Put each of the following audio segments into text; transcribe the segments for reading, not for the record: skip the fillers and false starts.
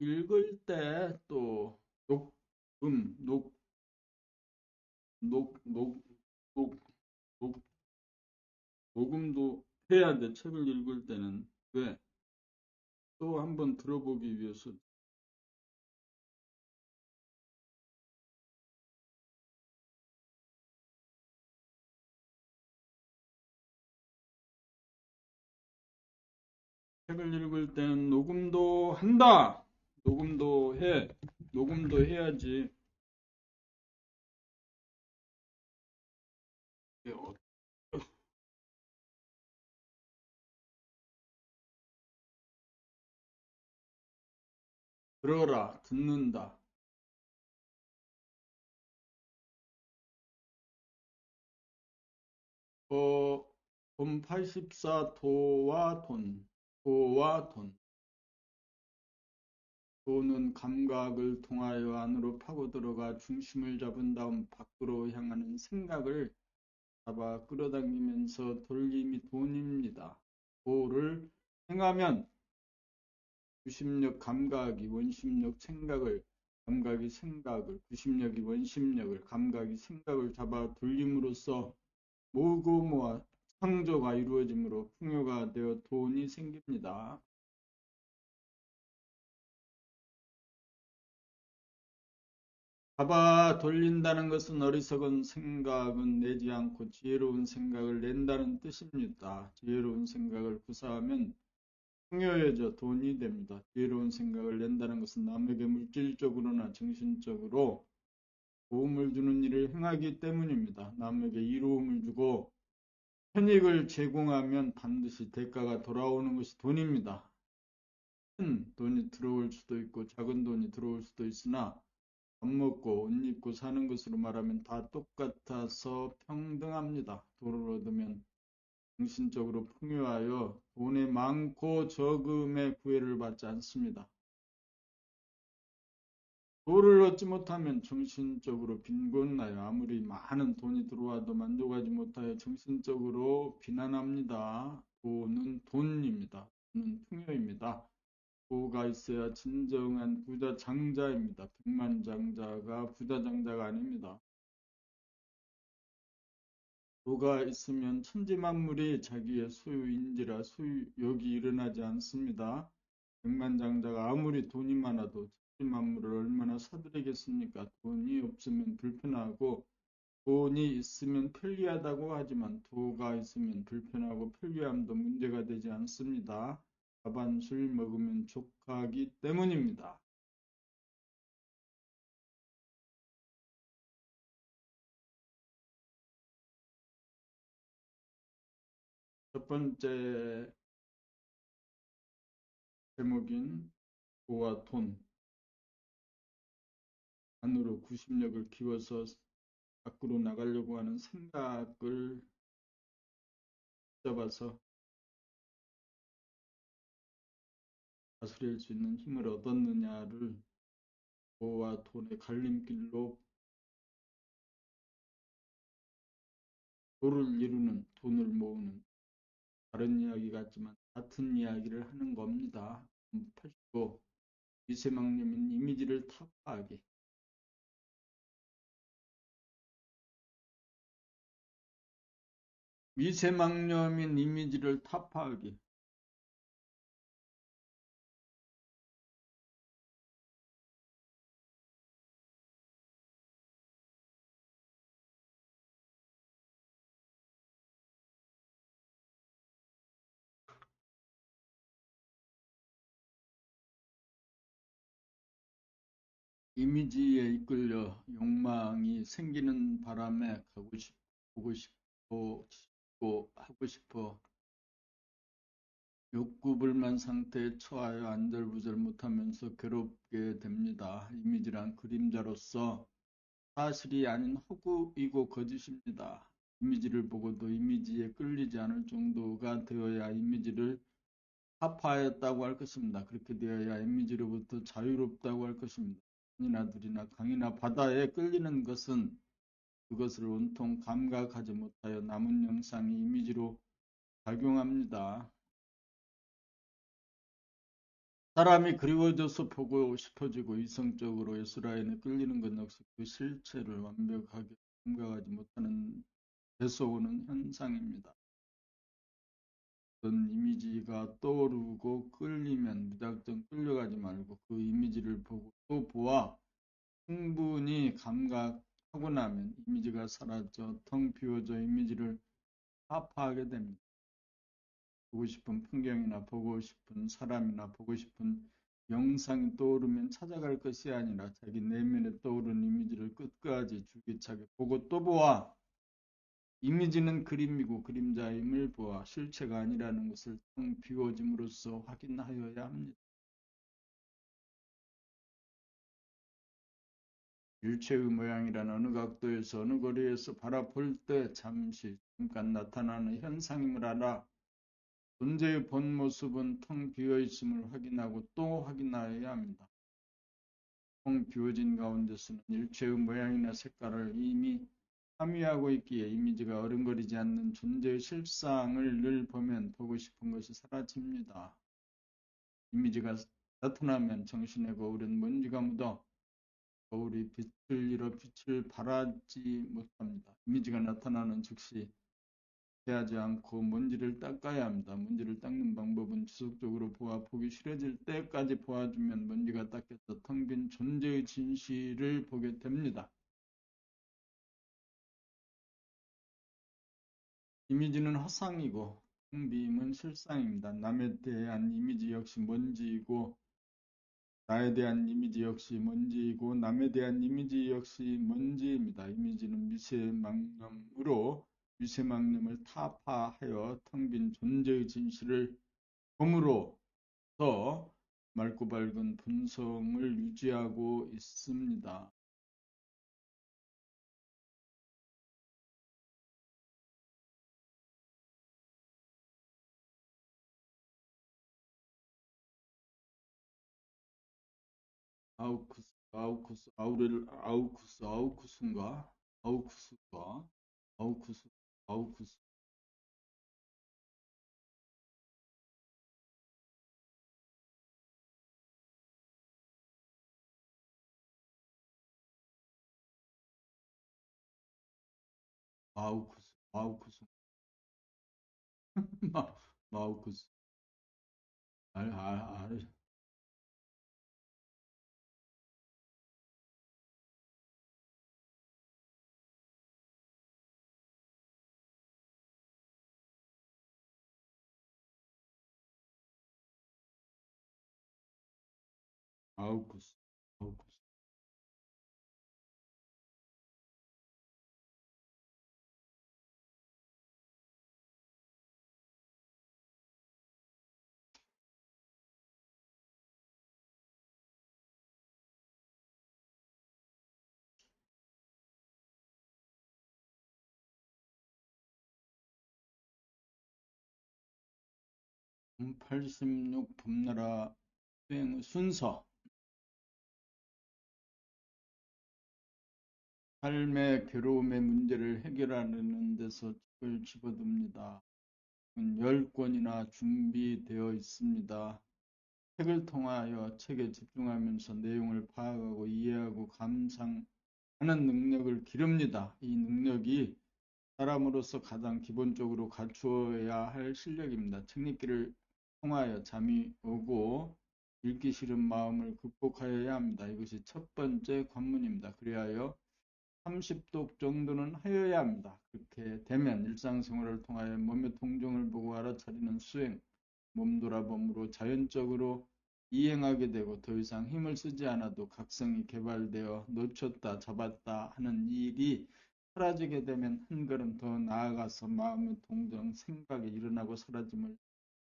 읽을 때 또 녹음, 녹, 녹, 녹, 녹, 녹음도 해야 돼. 책을 읽을 때는. 왜? 또 한번 들어보기 위해서. 책을 읽을 때는 녹음도 한다. 녹음도 해. 녹음도 해야지. 이게 들어라, 듣는다. 어, 돈 84, 도와 돈. 도와 돈. 도는 감각을 통하여 안으로 파고들어가 중심을 잡은 다음 밖으로 향하는 생각을 잡아 끌어당기면서 돌림이 돈입니다. 도를 행하면 구심력 감각이 원심력 생각을, 감각이 생각을, 구심력이 원심력을, 감각이 생각을 잡아 돌림으로써 모으고 모아 창조가 이루어지므로 풍요가 되어 돈이 생깁니다. 잡아 돌린다는 것은 어리석은 생각은 내지 않고 지혜로운 생각을 낸다는 뜻입니다. 지혜로운 생각을 구사하면 풍요해져 돈이 됩니다. 지혜로운 생각을 낸다는 것은 남에게 물질적으로나 정신적으로 도움을 주는 일을 행하기 때문입니다. 남에게 이로움을 주고 편익을 제공하면 반드시 대가가 돌아오는 것이 돈입니다. 큰 돈이 들어올 수도 있고 작은 돈이 들어올 수도 있으나 밥 먹고 옷 입고 사는 것으로 말하면 다 똑같아서 평등합니다. 돈을 얻으면 정신적으로 풍요하여 돈의 많고 적음의 구애를 받지 않습니다. 돈을 얻지 못하면 정신적으로 빈곤하여 아무리 많은 돈이 들어와도 만족하지 못하여 정신적으로 비난합니다. 돈은 돈입니다. 돈은 풍요입니다. 도가 있어야 진정한 부자 장자입니다. 백만장자가 부자 장자가 아닙니다. 도가 있으면 천지만물이 자기의 소유인지라 소유욕이 일어나지 않습니다. 백만장자가 아무리 돈이 많아도 천지만물을 얼마나 사들이겠습니까? 돈이 없으면 불편하고 돈이 있으면 편리하다고 하지만 도가 있으면 불편하고 편리함도 문제가 되지 않습니다. 밥 한 술 먹으면 족하기 때문입니다. 첫 번째 제목인 도와 돈 안으로 구심력을 키워서 밖으로 나가려고 하는 생각을 잡아서 다스릴 수 있는 힘을 얻었느냐를 도와 돈의 갈림길로 도를 이루는 돈을 모으는 다른 이야기 같지만 같은 이야기를 하는 겁니다. 85. 미세망념인 이미지를 타파하기. 미세망념인 이미지를 타파하기. 이미지에 이끌려 욕망이 생기는 바람에 가고 싶고 보고 싶고 하고 싶어 욕구불만 상태에 처하여 안절부절 못하면서 괴롭게 됩니다. 이미지란 그림자로서 사실이 아닌 허구이고 거짓입니다. 이미지를 보고도 이미지에 끌리지 않을 정도가 되어야 이미지를 타파하였다고 할 것입니다. 그렇게 되어야 이미지로부터 자유롭다고 할 것입니다. 산이나 들이나 강이나 바다에 끌리는 것은 그것을 온통 감각하지 못하여 남은 영상이 이미지로 작용합니다. 사람이 그리워져서 보고 싶어지고 이성적으로 예술라인에 끌리는 것 역시 그 실체를 완벽하게 생각하지 못하는 데서 오는 현상입니다. 어떤 이미지가 떠오르고 끌리면 무작정 끌려가지 말고 그 이미지를 보고 또 보아 충분히 감각하고 나면 이미지가 사라져 텅 비워져 이미지를 타파하게 됩니다. 보고 싶은 풍경이나 보고 싶은 사람이나 보고 싶은 영상이 떠오르면 찾아갈 것이 아니라 자기 내면에 떠오른 이미지를 끝까지 줄기차게 보고 또 보아 이미지는 그림이고 그림자임을 보아 실체가 아니라는 것을 텅 비워짐으로써 확인하여야 합니다. 일체의 모양이란 어느 각도에서 어느 거리에서 바라볼 때 잠깐 나타나는 현상임을 알아 존재의 본 모습은 텅 비어 있음을 확인하고 또 확인하여야 합니다. 텅 비워진 가운데서는 일체의 모양이나 색깔을 이미 함유하고 있기에 이미지가 어른거리지 않는 존재의 실상을 늘 보면 보고 싶은 것이 사라집니다. 이미지가 나타나면 정신의 거울엔 먼지가 묻어 거울이 빛을 잃어 빛을 발하지 못합니다. 이미지가 나타나는 즉시 피하지 않고 먼지를 닦아야 합니다. 먼지를 닦는 방법은 지속적으로 보아 보기 싫어질 때까지 보아주면 먼지가 닦여서 텅 빈 존재의 진실을 보게 됩니다. 이미지는 허상이고 텅 빔은 실상입니다. 남에 대한 이미지 역시 먼지이고 나에 대한 이미지 역시 먼지이고 남에 대한 이미지 역시 먼지입니다. 이미지는 미세망념으로 미세망념을 타파하여 텅 빈 존재의 진실을 봄으로써 맑고 밝은 본성을 유지하고 있습니다. 아우쿠스인가? 아우쿠스, 아우쿠스, 아우쿠스, 마, 마우쿠스, 알, 알, 알, 아우쿠스, 아우쿠스. 86 봄나라 수행 순서 삶의 괴로움의 문제를 해결하는 데서 책을 집어듭니다. 10권이나 준비되어 있습니다. 책을 통하여 책에 집중하면서 내용을 파악하고 이해하고 감상하는 능력을 기릅니다. 이 능력이 사람으로서 가장 기본적으로 갖추어야 할 실력입니다. 책 읽기를 통하여 잠이 오고 읽기 싫은 마음을 극복하여야 합니다. 이것이 첫 번째 관문입니다. 그리하여 30독 정도는 하여야 합니다. 그렇게 되면 일상생활을 통하여 몸의 동정을 보고 알아차리는 수행, 몸돌아봄으로 자연적으로 이행하게 되고 더 이상 힘을 쓰지 않아도 각성이 개발되어 놓쳤다 잡았다 하는 일이 사라지게 되면 한 걸음 더 나아가서 마음의 동정, 생각이 일어나고 사라짐을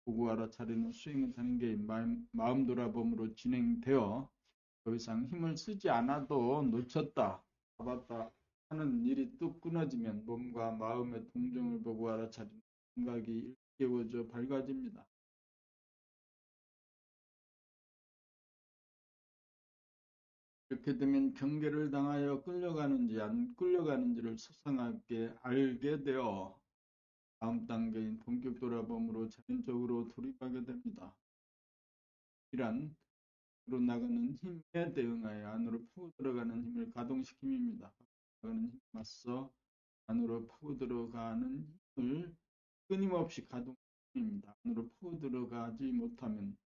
보고 알아차리는 수행의 단계인 마음 돌아봄으로 진행되어 더 이상 힘을 쓰지 않아도 놓쳤다, 잡았다 하는 일이 뚝 끊어지면 몸과 마음의 동정을 보고 알아차리는 생각이 일깨워져 밝아집니다. 이렇게 되면 경계를 당하여 끌려가는지 안 끌려가는지를 소상하게 알게 되어 다음 단계인 본격 돌아봄으로 자연적으로 돌입하게 됩니다. 이란 밖으로 나가는 힘에 대응하여 안으로 파고 들어가는 힘을 가동시킴입니다. 나가는 힘에 맞서 안으로 파고 들어가는 힘을 끊임없이 가동시킵니다. 안으로 파고 들어가지 못하면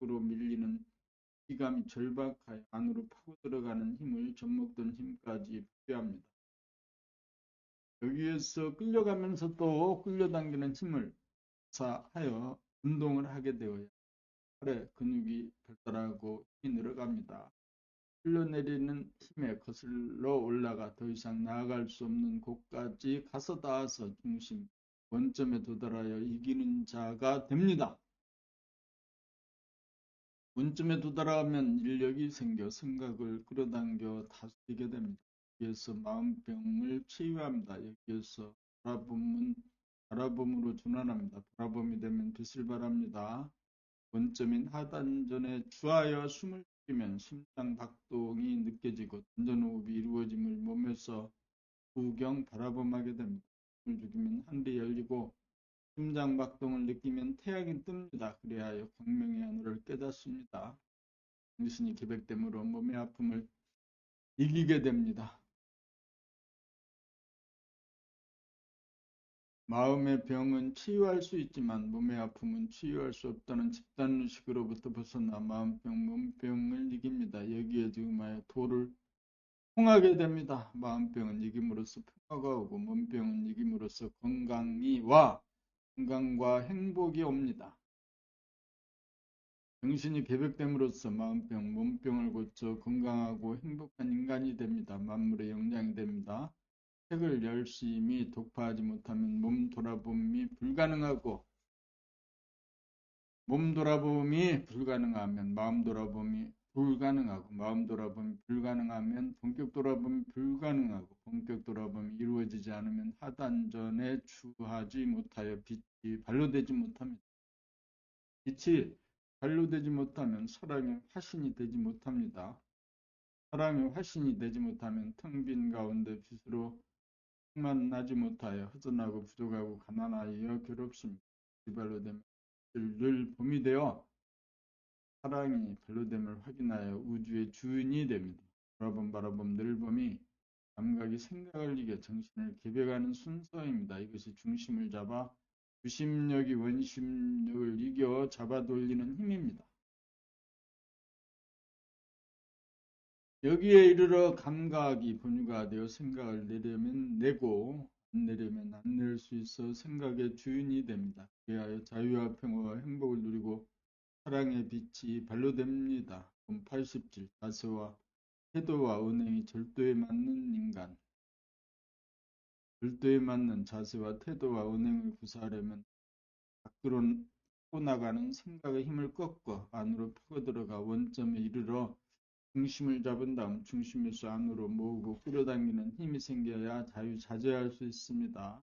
밖으로 밀리는 기감이 절박하여 안으로 파고 들어가는 힘을 젖먹던 힘까지 부여합니다. 여기에서 끌려가면서 또 끌려당기는 힘을 사하여 운동을 하게 되어야 팔에 근육이 발달하고 힘이 늘어갑니다. 흘러내리는 힘에 거슬러 올라가 더 이상 나아갈 수 없는 곳까지 가서 닿아서 중심, 원점에 도달하여 이기는 자가 됩니다. 원점에 도달하면 인력이 생겨 생각을 끌어당겨 다스리게 됩니다. 여기에서 마음병을 치유합니다. 여기에서 바라봄으로 전환합니다. 바라봄이 되면 빛을 발합니다. 원점인 하단전에 주하여 숨을 쉬면 심장 박동이 느껴지고 단전호흡이 이루어짐을 몸에서 구경 바라봄하게 됩니다. 숨을 죽이면 하늘이 열리고 심장 박동을 느끼면 태양이 뜹니다. 그리하여 광명의 하늘을 깨닫습니다. 정신이 기백됨으로 몸의 아픔을 이기게 됩니다. 마음의 병은 치유할 수 있지만 몸의 아픔은 치유할 수 없다는 집단의식으로부터 벗어나 마음병, 몸병을 이깁니다. 여기에 지금하여 도를 통하게 됩니다. 마음병은 이김으로써 평화가 오고 몸병은 이김으로써 건강이 와 건강과 행복이 옵니다. 정신이 개벽됨으로써 마음병, 몸병을 고쳐 건강하고 행복한 인간이 됩니다. 만물의 영양이 됩니다. 책을 열심히 독파하지 못하면 몸 돌아봄이 불가능하고 몸 돌아봄이 불가능하면 마음 돌아봄이 불가능하고 마음 돌아봄이 불가능하면 본격 돌아봄이 불가능하고 본격 돌아봄이 이루어지지 않으면 하단전에 주하지 못하여 빛이 발로되지 못합니다. 빛이 발로되지 못하면 사랑의 화신이 되지 못합니다. 사랑의 화신이 되지 못하면 텅 빈 가운데 빛으로 충만하지 못하여 허전하고 부족하고 가난하여 괴롭습니다. 발로 되면 늘 봄이 되어 사랑이 발로됨을 확인하여 우주의 주인이 됩니다. 바라봄 늘 봄이 감각이 생각을 이겨 정신을 개벽하는 순서입니다. 이것이 중심을 잡아 주심력이 원심력을 이겨 잡아 돌리는 힘입니다. 여기에 이르러 감각이 본유가 되어 생각을 내려면 내고 안 내려면 안 낼 수 있어 생각의 주인이 됩니다. 그리하여 자유와 평화와 행복을 누리고 사랑의 빛이 발로됩니다. 87. 자세와 태도와 은행이 절도에 맞는 인간. 절도에 맞는 자세와 태도와 은행을 구사하려면 밖으로 나가는 생각의 힘을 꺾어 안으로 파고들어가 원점에 이르러 중심을 잡은 다음 중심에서 안으로 모으고 끌어당기는 힘이 생겨야 자유자재할 수 있습니다.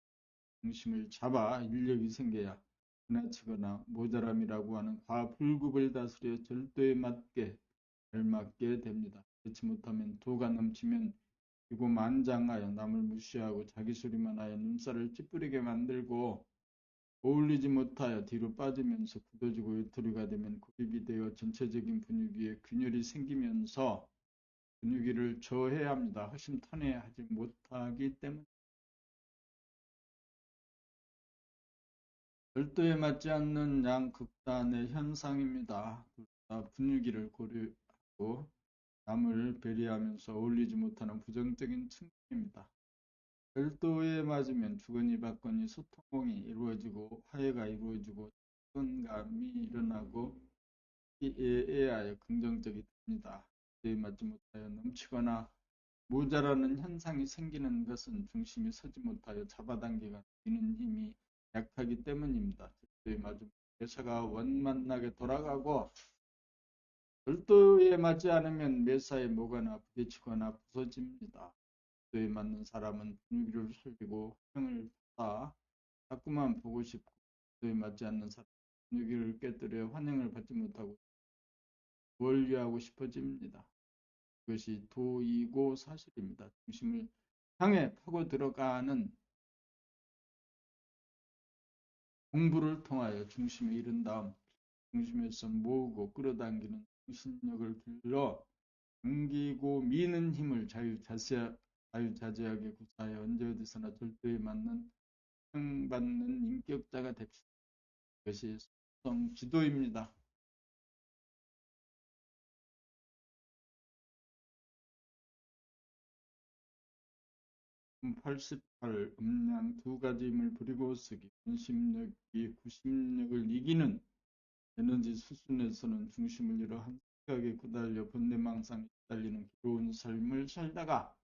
중심을 잡아 인력이 생겨야 지나치거나 모자람이라고 하는 과불급을 다스려 절도에 맞게 알맞게 됩니다. 그렇지 못하면 도가 넘치면 기고만장하여 남을 무시하고 자기 소리만 하여 눈살을 찌푸리게 만들고 어울리지 못하여 뒤로 빠지면서 굳어지고 유토리가 되면 고립이 되어 전체적인 분위기에 균열이 생기면서 분위기를 저해야 합니다. 허심탄회하지 못하기 때문에 절도에 맞지 않는 양극단의 현상입니다. 둘 다 분위기를 고려하고 남을 배려하면서 어울리지 못하는 부정적인 측면입니다. 절도에 맞으면 주거니 받거니 소통이 이루어지고 화해가 이루어지고 책임감이 일어나고 이해하여 긍정적이 됩니다. 절도에 맞지 못하여 넘치거나 모자라는 현상이 생기는 것은 중심이 서지 못하여 잡아당기가 드는 힘이 약하기 때문입니다. 절도에 맞으면 매사가 원만하게 돌아가고 절도에 맞지 않으면 매사에 뭐가나 부딪히거나 부서집니다. 절도에 맞는 사람은 분위기를 살리고 환영을 받아 자꾸만 보고 싶고 절도에 맞지 않는 사람은 분위기를 깨뜨려 환영을 받지 못하고 멀리하고 싶어집니다. 그것이 도이고 사실입니다. 중심을 향해 파고 들어가는 공부를 통하여 중심에 이른 다음 중심에서 모으고 끌어당기는 정신력을 길러 당기고 미는 힘을 자유자재하게 구사하여 언제 어디서나 절도에 맞는 사랑받는 인격자가 됩시다. 이것이 속성 지도입니다. 88 음양 두 가지 힘을 부리고 쓰기. 원심력이 구심력을 이기는 에너지 수준에서는 중심을 잃어 한 생각에 구달려 번뇌망상에 시달리는 괴로운 삶을 살다가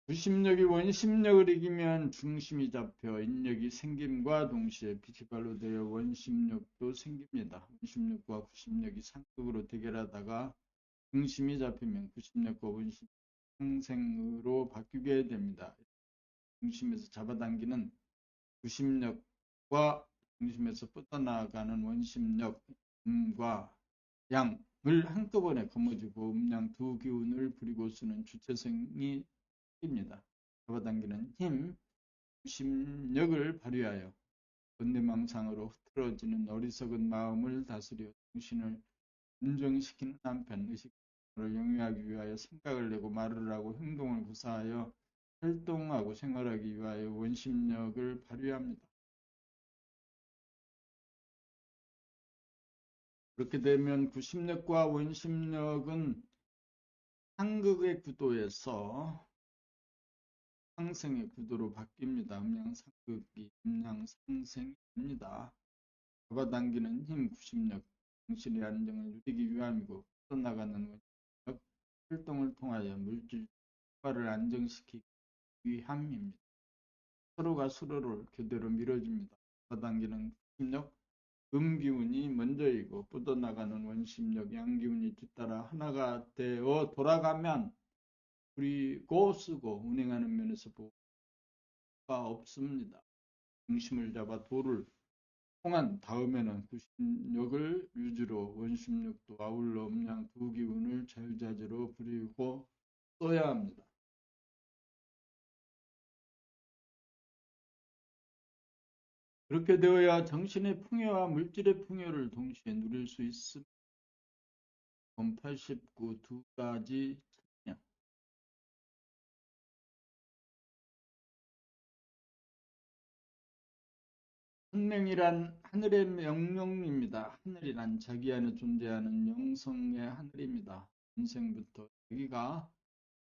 구심력이 원심력을 이기면 중심이 잡혀 인력이 생김과 동시에 빛이 발로 되어 원심력도 생깁니다. 원심력과 구심력이 상극으로 대결하다가 중심이 잡히면 구심력과 원심 상생으로 바뀌게 됩니다. 중심에서 잡아당기는 구심력과 중심에서 뻗어나가는 원심력 음과 양을 한꺼번에 거머쥐고 음양 두 기운을 부리고 쓰는 주체성이 입니다. 잡아당기는 힘, 구심력을 발휘하여 번뇌망상으로 흐트러지는 어리석은 마음을 다스려 정신을 안정시키는 한편 의식을 영위하기 위하여 생각을 내고 말을 하고 행동을 구사하여 활동하고 생활하기 위하여 원심력을 발휘합니다. 그렇게 되면 구심력과 원심력은 상극의 구도에서 상생의 구도로 바뀝니다. 음양상극이 음양상생입니다. 잡아당기는 힘, 구심력, 정신의 안정을 누리기 위함이고 뻗어나가는 원심력, 활동을 통하여 물질 효과를 안정시키기 위함입니다. 서로가 서로를 교대로 밀어줍니다. 잡아당기는 구심력, 음기운이 먼저이고 뻗어나가는 원심력, 양기운이 뒤따라 하나가 되어 돌아가면 부리고 쓰고 운행하는 면에서 보호가 없습니다. 중심을 잡아 도를 통한 다음에는 구심력을 유지로 원심력도 아울러 음양 두 기운을 자유자재로 부리고 써야 합니다. 그렇게 되어야 정신의 풍요와 물질의 풍요를 동시에 누릴 수 있습니다. 89 두 가지 천명. 천명이란 하늘의 명령입니다. 하늘이란 자기 안에 존재하는 영성의 하늘입니다. 인생부터 자기가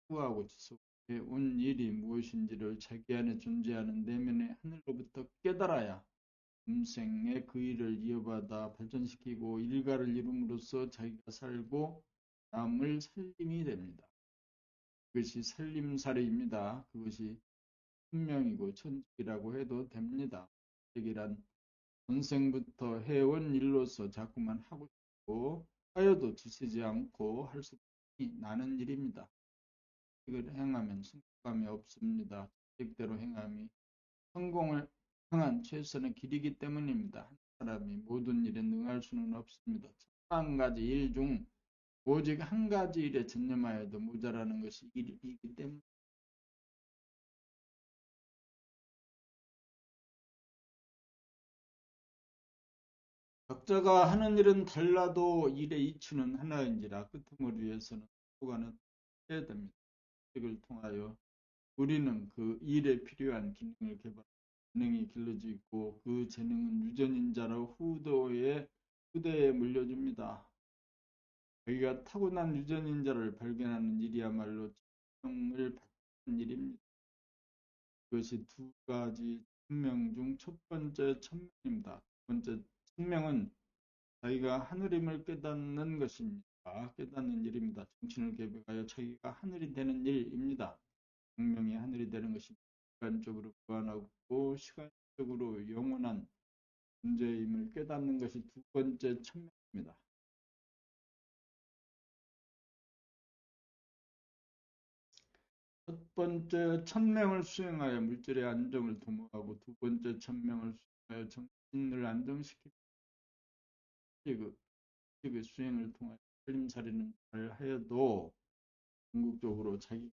추구하고 지속해 온 일이 무엇인지를 자기 안에 존재하는 내면의 하늘로부터 깨달아야 음생에 그 일을 이어받아 발전시키고 일가를 이룸으로써 자기가 살고 남을 살림이 됩니다. 그것이 살림살이입니다. 그것이 천명이고 천직이라고 해도 됩니다. 천직이란 전생부터 해온 일로서 자꾸만 하고 싶고 하여도 지치지 않고 할 수 없이 나는 일입니다. 이걸 행하면 성공감이 없습니다. 계획대로 행함이 성공을 향한 최선의 길이기 때문입니다. 한 사람이 모든 일에 능할 수는 없습니다. 천만 가지 일 중 오직 한 가지 일에 전념하여도 모자라는 것이 일이기 때문입니다. 각자가 하는 일은 달라도 일의 이치는 하나인지라 끄트머리 위해서는 수고가 해야 됩니다. 이걸 통하여 우리는 그 일에 필요한 기능을 개발, 재능이 길러져 있고 그 재능은 유전인자로 후대에 물려줍니다. 자기가 타고난 유전인자를 발견하는 일이야말로 천명을 받는 일입니다. 그것이 두 가지 천명 중 첫 번째 천명입니다. 두 번째 천명은 자기가 하늘임을 깨닫는 것입니다. 깨닫는 일입니다. 정신을 개혁하여 자기가 하늘이 되는 일입니다. 생명이 하늘이 되는 것이 시간적으로 무한하고 시간적으로 영원한 존재임을 깨닫는 것이 두 번째 천명입니다. 첫 번째 천명을 수행하여 물질의 안정을 도모하고 두 번째 천명을 수행하여 정신을 안정시키고 그 수행을 통하여 살림살이는 잘 하여도 궁극적으로 자기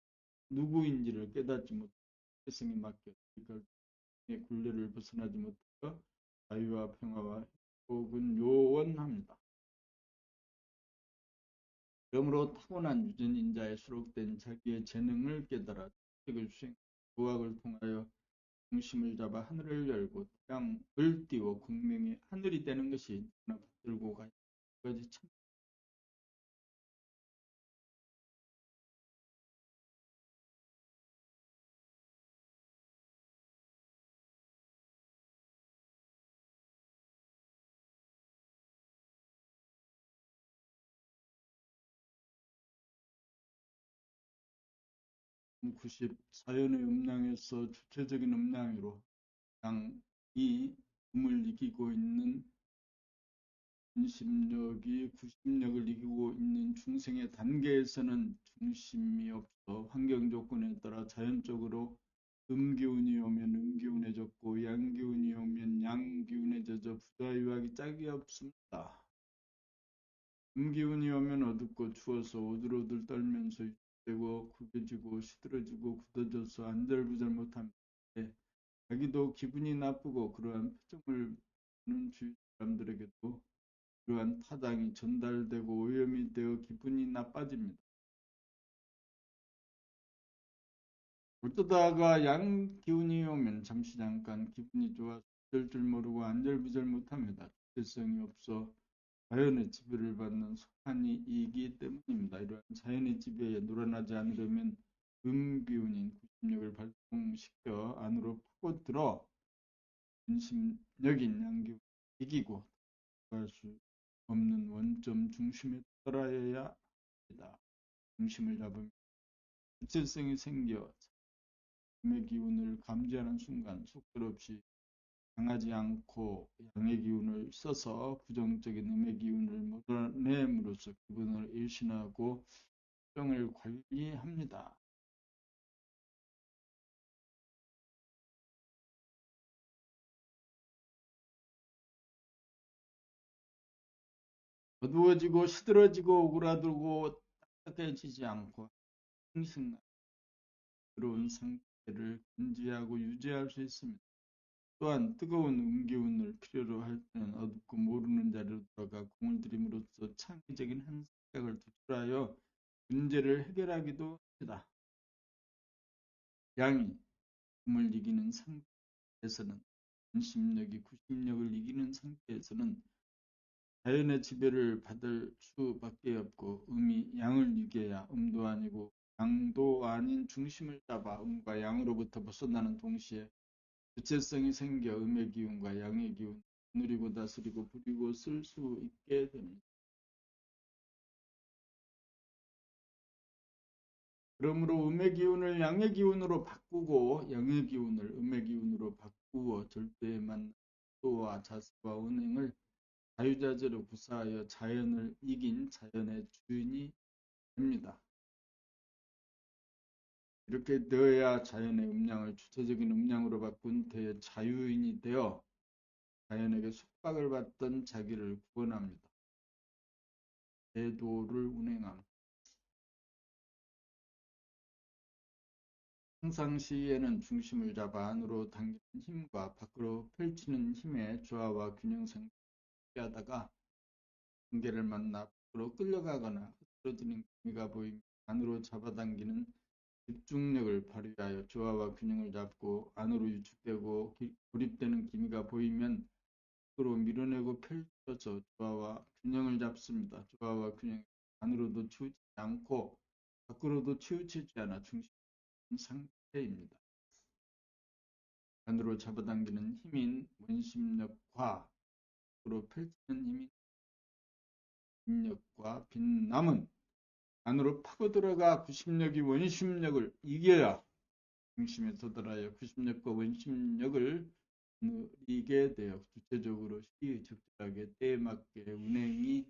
누구인지를 깨닫지 못하고 세상에 맡겨 결국의 굴레를 벗어나지 못하여 자유와 평화와 행복은 요원합니다. 그러므로 타고난 유전인자에 수록된 자기의 재능을 깨달아 책을 수행, 도학을 통하여 중심을 잡아 하늘을 열고 태양을 띄워 공명이 하늘이 되는 것이 들고 가야 것이 참90 자연의 음량에서 주체적인 음량으로 양이 음을 이기고 있는 중심력이 90력을 이기고 있는 중생의 단계에서는 중심이 없어 환경 조건에 따라 자연적으로 음기운이 오면 음기운해졌고 양기운이 오면 양기운해져서 부자유하기 짝이 없습니다. 음기운이 오면 어둡고 추워서 오들오들 떨면서 되고 구겨지고 시들어지고 굳어져서 안절부절 못합니다. 자기도 기분이 나쁘고 그러한 표정을 보는 주위 사람들에게도 그러한 타당이 전달되고 오염이 되어 기분이 나빠집니다. 어쩌다가 양 기운이 오면 잠시 잠깐 기분이 좋아서 어쩔 줄 모르고 안절부절 못합니다. 주체성이 없어 자연의 지배를 받는 소환이 이기 때문입니다. 이러한 자연의 지배에 놀아나지 않으려면 음기운인 구심력을 발동시켜 안으로 파고들어 근심력인 양기운을 이기고 갈 수 없는 원점 중심에 떨어야 합니다. 중심을 잡으면 주체성이 생겨 음의 기운을 감지하는 순간 속절없이 강하지 않고 양의 기운을 써서 부정적인 음의 기운을 몰아냄으로써 기분을 일신하고 정을 관리합니다. 어두워지고 시들어지고 오그라들고 딱딱해지지 않고 항상 들어온 상태를 견지하고 유지할 수 있습니다. 또한 뜨거운 음기운을 필요로 할 때는 어둡고 모르는 자리로 들어가 공을 들임으로써 창의적인 한 생각을 도출하여 문제를 해결하기도 합니다. 양이 음을 이기는 상태에서는 근심력이 구심력을 이기는 상태에서는 자연의 지배를 받을 수밖에 없고 음이 양을 이겨야 음도 아니고 양도 아닌 중심을 잡아 음과 양으로부터 벗어나는 동시에 주체성이 생겨 음의 기운과 양의 기운 누리고 다스리고 부리고 쓸 수 있게 됩니다. 그러므로 음의 기운을 양의 기운으로 바꾸고 양의 기운을 음의 기운으로 바꾸어 절대에 맞는 도와 자세와 운행을 자유자재로 구사하여 자연을 이긴 자연의 주인이 됩니다. 이렇게 되어야 자연의 음량을 주체적인 음량으로 바꾼 대자유인이 되어 자연에게 속박을 받던 자기를 구원합니다. 대도를 운행함. 평상시에는 중심을 잡아 안으로 당기는 힘과 밖으로 펼치는 힘의 조화와 균형성을 하다가 경계를 만나 밖으로 끌려가거나 흐트러지는 기미가 보이면 안으로 잡아당기는 집중력을 발휘하여 조화와 균형을 잡고 안으로 유축되고 고립되는 기미가 보이면 밖으로 밀어내고 펼쳐서 조화와 균형을 잡습니다. 조화와 균형 안으로도 치우치지 않고 밖으로도 치우치지 않아 중심 상태입니다. 안으로 잡아당기는 힘인 원심력과 밖으로 펼치는 힘인 힘력과 빛남은 안으로 파고들어가 구심력이 원심력을 이겨야 중심에 도달하여 구심력과 원심력을 누리게 되어 주체적으로 시의적절하게 때에 맞게 운행이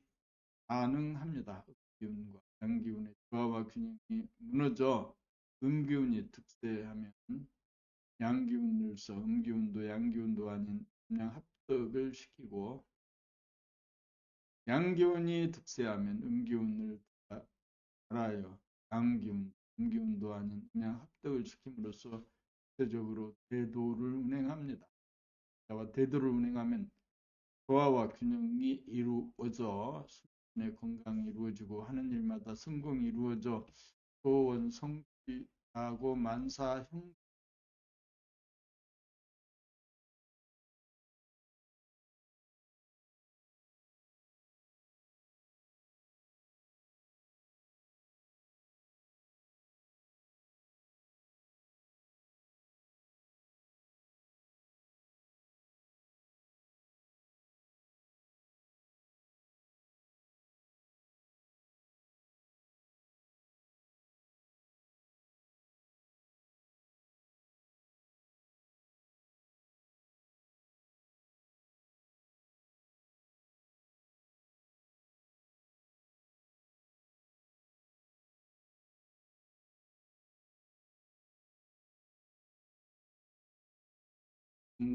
가능합니다. 음기운과 양기운의 조화와 균형이 무너져 음기운이 특세하면 양기운으로서 음기운도 양기운도 아닌 그냥 합덕을 시키고 양기운이 득세하면 음기운을 알아요. 양기운, 음기운도 아닌 그냥 합덕을 시킴으로써 구체적으로 대도를 운행합니다. 대도를 운행하면 조화와 균형이 이루어져 자신의 건강이 이루어지고 하는 일마다 성공이 이루어져 소원 성취하고 만사 형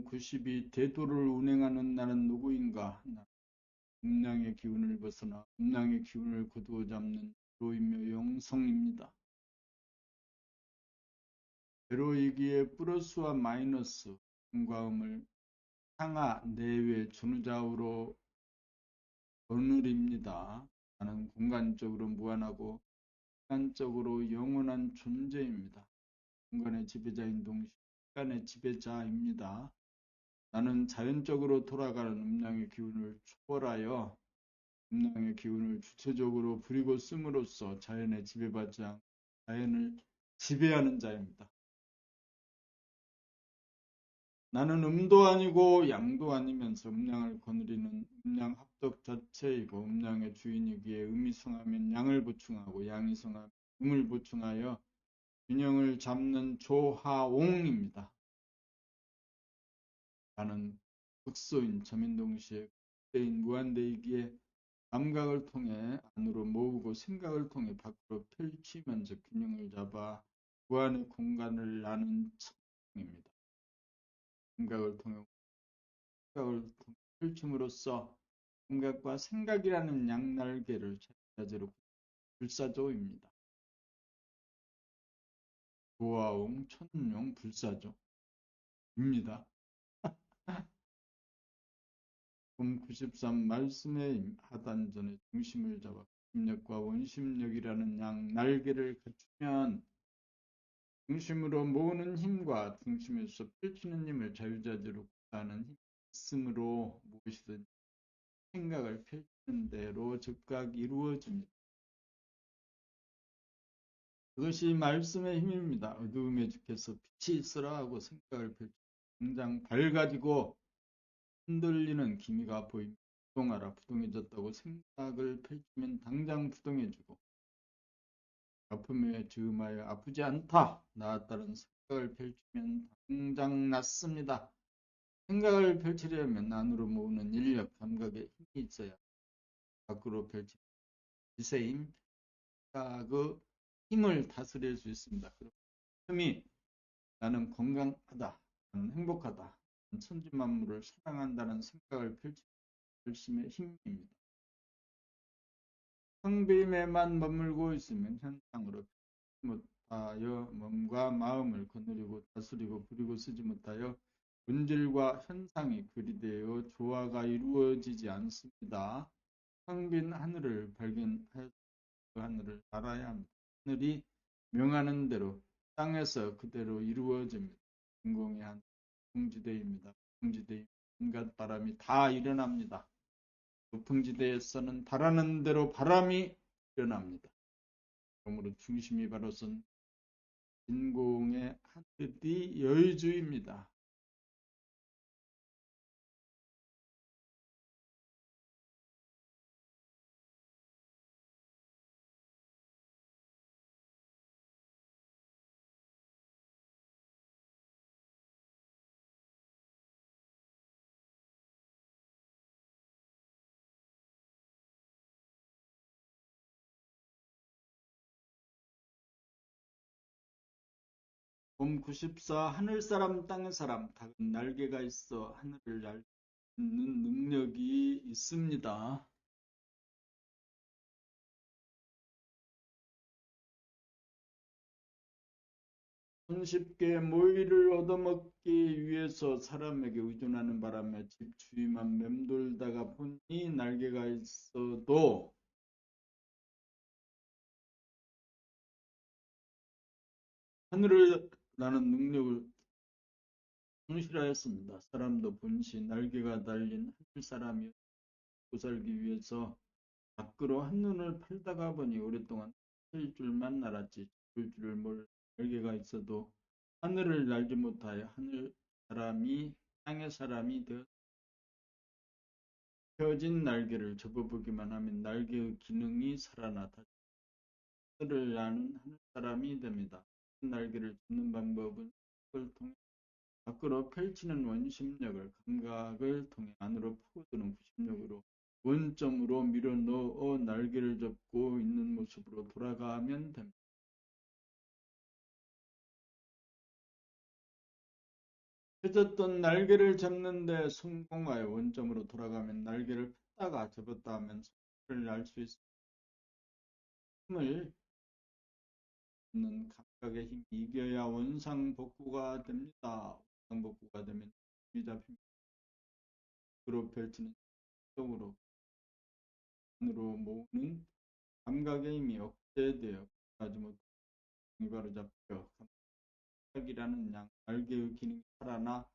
(92) 대도를 운행하는 나는 누구인가? 음양의 기운을 벗어나 음양의 기운을 거두어 잡는 로이며 영성입니다. 제로이기에 플러스와 마이너스, 음과 음을 상하, 내외, 전후좌우로 오늘입니다. 나는 공간적으로 무한하고 시간적으로 영원한 존재입니다. 공간의 지배자인 동시에 시간의 지배자입니다. 나는 자연적으로 돌아가는 음양의 기운을 초월하여 음양의 기운을 주체적으로 부리고 씀으로써 자연에 지배받지 않고 자연을 지배하는 자입니다. 나는 음도 아니고 양도 아니면서 음양을 거느리는 음양 합덕 자체이고 음양의 주인이기에 음이 성하면 양을 보충하고 양이 성하면 음을 보충하여 균형을 잡는 조하옹입니다. 나는 극소인 점인 동시에 극대인 무한대이기에 감각을 통해 안으로 모으고 생각을 통해 밖으로 펼치면서 균형을 잡아 무한의 공간을 나는 청입니다. 감각을 통해 펼침으로써 감각과 생각이라는 양날개를 자제로 불사조입니다. 조화옹, 천룡, 불사조입니다. 93 말씀의 하단전에 중심을 잡아 심력과 원심력이라는 양 날개를 갖추면 중심으로 모으는 힘과 중심에서 펼치는 힘을 자유자재로 구사하는 힘이 있으므로 무엇이든 생각을 펼치는 대로 즉각 이루어집니다. 그것이 말씀의 힘입니다. 어두움에 죽해서 빛이 있으라 하고 생각을 펼치고 당장 밝아지고 흔들리는 기미가 보이면 부동하라. 부동해졌다고 생각을 펼치면 당장 부동해지고 아픔에 즈음하여 아프지 않다. 나았다는 생각을 펼치면 당장 낫습니다. 생각을 펼치려면 안으로 모으는 인력, 감각에 힘이 있어야 밖으로 펼치는 지세임, 생각의 힘을 다스릴 수 있습니다. 힘이 나는 건강하다, 나는 행복하다, 나는 천지만물을 사랑한다는 생각을 펼치는 열심의 힘입니다. 성빔에만 머물고 있으면 현상으로 못하여 몸과 마음을 거느리고 다스리고 부리고 쓰지 못하여 본질과 현상이 그리되어 조화가 이루어지지 않습니다. 성빈 하늘을 발견하여 그 하늘을 알아야 합니다. 하늘이 명하는 대로 땅에서 그대로 이루어집니다. 인공의 한 풍지대입니다. 풍지대에 온갖 바람이 다 일어납니다. 높은 지대에서는 바라는 대로 바람이 일어납니다. 그러므로 중심이 바로 선 인공의 하늘이 여의주입니다. 봄 94 하늘사람 땅의사람 닭은 날개가 있어 하늘을 날 수 있는 능력이 있습니다. 손쉽게 모의를 얻어먹기 위해서 사람에게 의존하는 바람에 집 주위만 맴돌다가 보니 날개가 있어도 하늘을 나는 능력을 성실하였습니다. 사람도 본시 날개가 달린 하늘사람이 살기 위해서 밖으로 한눈을 팔다가 보니 오랫동안 할 줄만 알았지 죽을 줄을 몰라 날개가 있어도 하늘을 날지 못하여 하늘 사람이 땅의 사람이 되어 펴진 날개를 접어보기만 하면 날개의 기능이 살아나 다시 하늘을 나는 하늘 사람이 됩니다. 날개를 접는 방법은 그걸 통해 밖으로 펼치는 원심력을 감각을 통해 안으로 파고드는 구심력으로 원점으로 밀어넣어 날개를 접고 있는 모습으로 돌아가면 됩니다. 펴졌던 날개를 잡는데 성공하여 원점으로 돌아가면 날개를 폈다가 접었다 하면 소리를 날 수 있습니다. 힘을 있는 감각의 힘이 이겨야 원상복구가 됩니다. 원상복구가 되면 힘이 잡힙니다. 으로 펼치는 쪽으로 안으로 모으는 감각의 힘이 억제되어 하지 못하고 바로 잡혀 감각이라는 양 날개의 기능이 살아나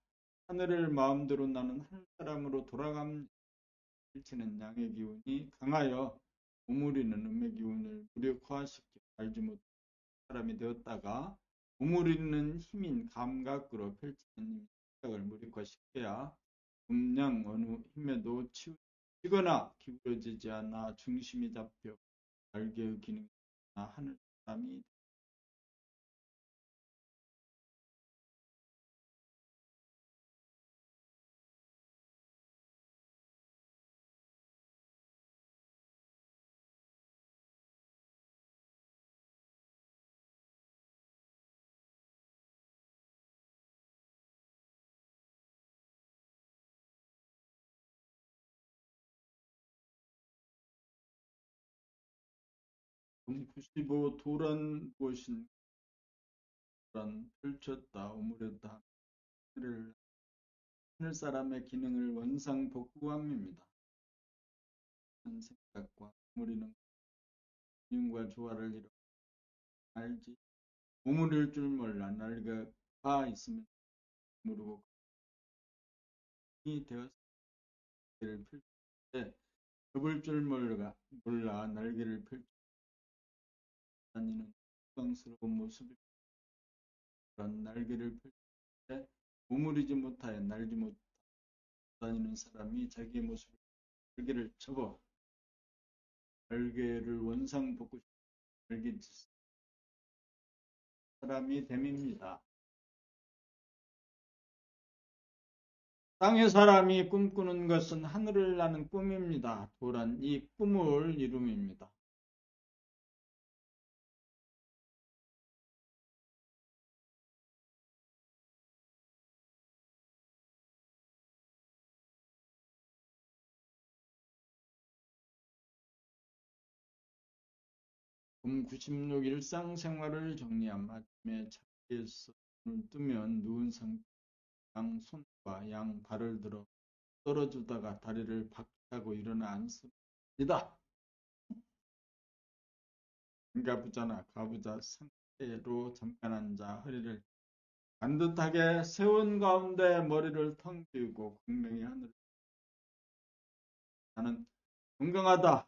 하늘을 마음대로 나는 한 사람으로 돌아갑니다. 펼치는 양의 기운이 강하여 오므리는 음의 기운을 무력화시켜 알지 못한 사람이 되었다가 오므리는 힘인 감각으로 펼치는 생각을 무력화시켜야 음양 어느 힘에도 치우치거나 기울어지지 않아 중심이 잡혀 날개의 기능이 하늘 사람이 금95 도란 곳인 도란 펼쳤다 오므렸다 하늘 사람의 기능을 원상복구함입니다. 생각과 오므리는 기능과 조화를 이뤄 알지 오므릴 줄 몰라 날개가 있으면 모르고 이 되었을 때를 펼칠 때 접을 줄 몰라 날개를 펼쳐 다니는 영광스러운 모습이 그런 날개를 펼칠 때 오므리지 못하여 날지 못 다니는 사람이 자기의 모습을 날개를 접어 날개를 원상복구 날개 사람이 됨입니다. 땅의 사람이 꿈꾸는 것은 하늘을 나는 꿈입니다. 도란 이 꿈을 이룸입니다. 금 96 일상생활을 정리한 아침에 자리에서 눈을 뜨면 누운 상태 양 손과 양 발을 들어 떨어주다가 다리를 박차고 일어나 앉습니다. 가부자 상태로 잠깐 앉아 허리를 반듯하게 세운 가운데 머리를 텅 비우고 공명히 하늘을 나는 건강하다.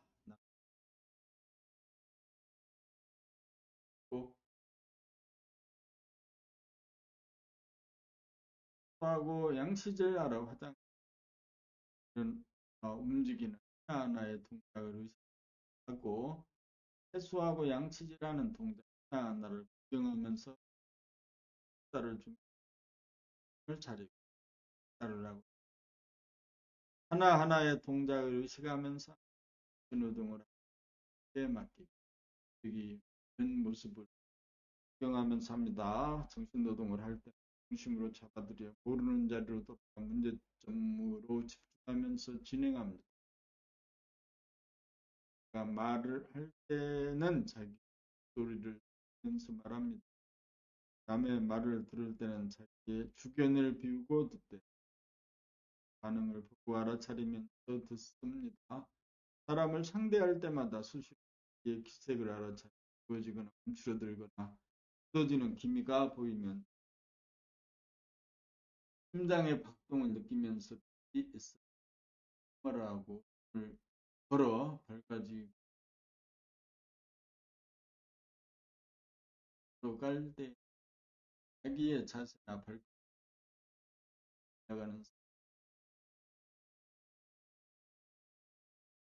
하고 양치질하러 화장실은 움직이는 하나하나의 동작을 의식하고 세수하고 양치질하는 동작 하나하나를 구경하면서 식사를 준비를 차리고 식사를 하고 하나하나의 동작을 의식하면서 노동을 하게 맡기고 여기 있는 모습을 구경하면서 합니다. 정신노동을 할 때 중심으로 잡아들여 모르는 자리로 돌아 문제점으로 집중하면서 진행합니다. 말을 할 때는 자기 소리를 들으면서 말합니다. 남의 말을 들을 때는 자기의 주견을 비우고 듣되 반응을 보고 알아차리면서 듣습니다. 사람을 상대할 때마다 수시로 기색을 알아차리고 지거나 움츠러들거나 굳어지는 기미가 보이면 심장의 박동을 느끼면서 말하고 걸어 발까지 들어갈 때 자기의 자세나 발까지 나가는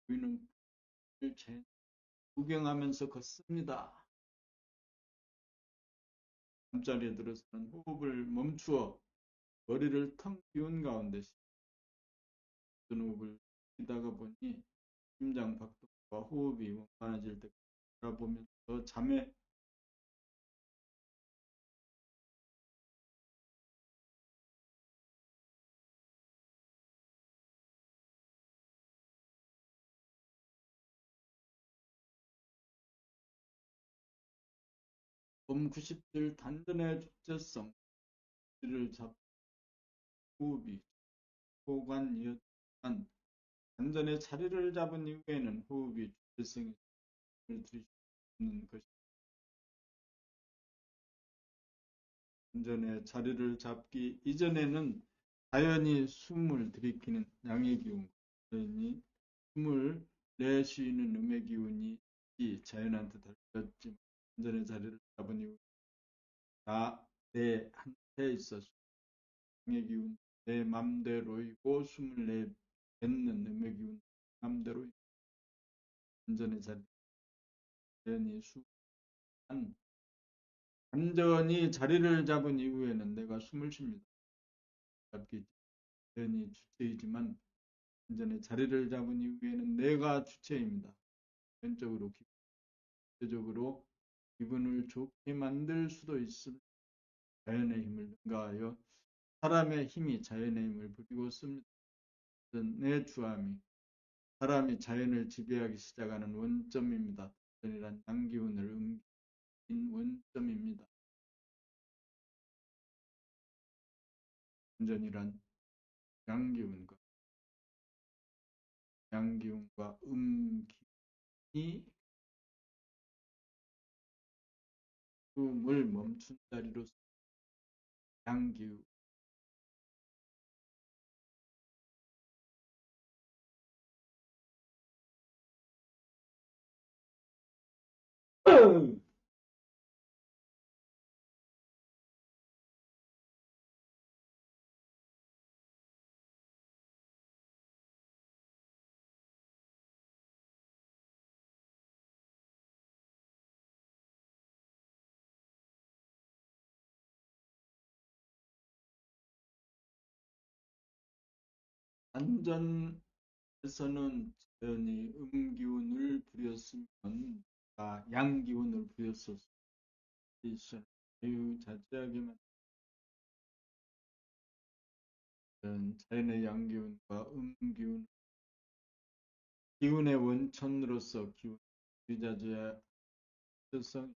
보이는 을 구경하면서 걷습니다. 잠자리에 들어서는 호흡을 멈추어 머리를 텅 비운 가운데 호흡을 쉬다가 보니 심장 박동과 호흡이 원만해질 때 바라보면서 잠에 봄 90들 단전의 주체성 를 잡 호흡이 호관이었지만 단전의 자리를 잡은 이후에는 호흡이 주체성을 들이는 것이 단전의 자리를 잡기 이전에는 자연히 숨을 들이키는 양의 기운, 자연히 숨을 내쉬는 음의 기운이 자연한테 달렸지만 단전의 자리를 잡은 이후 내 한테 있어서 음의 기운 내 맘대로이고 숨을 내뱉는 음의 기운 맘대로 단전의 자리 자연히 완전히 자리를 잡은 이후에는 내가 숨을 쉽니다. 잡기 자연히 주체이지만 완전히 자리를 잡은 이후에는 내가 주체입니다. 왼쪽으로 기본적으로 기분을 좋게 만들 수도 있습니다. 자연의 힘을 능가하여 사람의 힘이 자연의 힘을 부리고 씁니다. 내 주함이 사람이 자연을 지배하기 시작하는 원점입니다. 단전이란 양기운을 옮긴 원점입니다. 단전이란 양기운과 음기운이 숨을 멈춘 자리로 양기운 단전에서는 자연히 음기운을 부렸으면 양기운을 부렸었어. 자유자재하게만 자연의 양기운과 음기운 기운의 원천으로서 기운 자유자재의 특성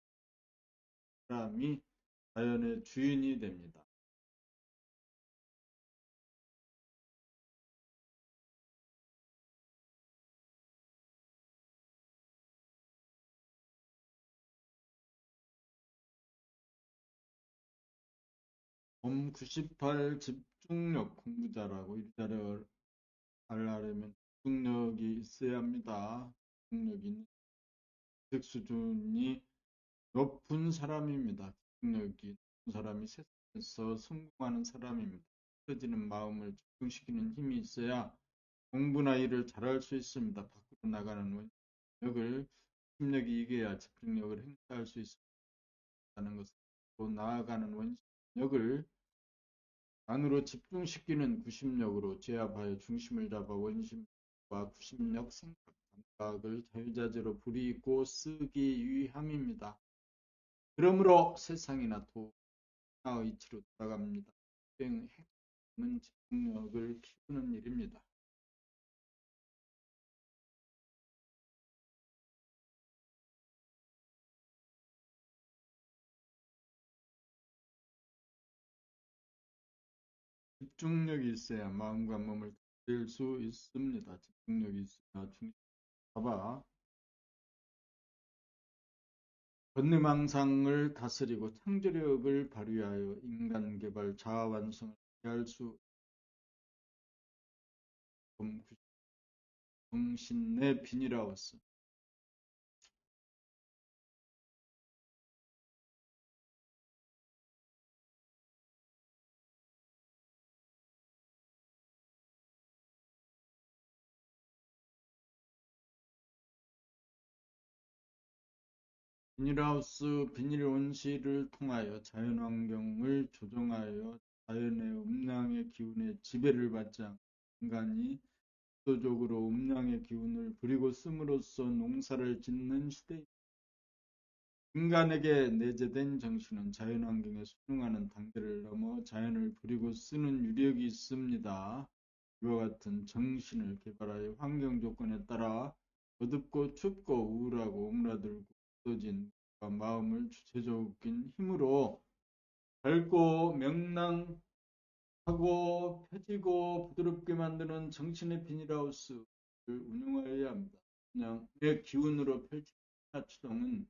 사람이 자연의 주인이 됩니다. 봄 98 집중력 공부자라고 일자를 하려면 집중력이 있어야 합니다. 집중력이 있는 수준이 높은 사람입니다. 집중력이 높은 사람이 세상에서 성공하는 사람입니다. 펴지는 마음을 집중시키는 힘이 있어야 공부나 일을 잘할 수 있습니다. 밖으로 나가는 원력을 집중력이 이겨야 집중력을 행사할 수 있다는 것으로 나아가는 원력을 안으로 집중시키는 구심력으로 제압하여 중심을 잡아 원심과 구심력, 생각, 감각을 자유자재로 부리고 쓰기 위함입니다. 그러므로 세상이나 도의 이치로 돌아갑니다. 핵심은 집중력을 키우는 일입니다. 집중력이 있어야 마음과 몸을 다스릴 수 있습니다. 집중력이 있어야 중심 잡아 본능망상을 다스리고 창조력을 발휘하여 인간 개발 자아 완성을 기할 수 없는 정신의 비닐하우스. 비닐하우스 비닐 온실을 통하여 자연환경을 조정하여 자연의 음양의 기운에 지배를 받지 않고 인간이 의도적으로 음양의 기운을 부리고 씀으로써 농사를 짓는 시대입니다. 인간에게 내재된 정신은 자연환경에 순응하는 단계를 넘어 자연을 부리고 쓰는 유력이 있습니다. 이와 같은 정신을 개발하여 환경 조건에 따라 어둡고 춥고 우울하고 오므라들고 굳어진 마음을 주체적인 힘으로 밝고 명랑하고 펴지고 부드럽게 만드는 정신의 비닐하우스를 운영하여야 합니다. 그냥 내 기운으로 펼친 추동은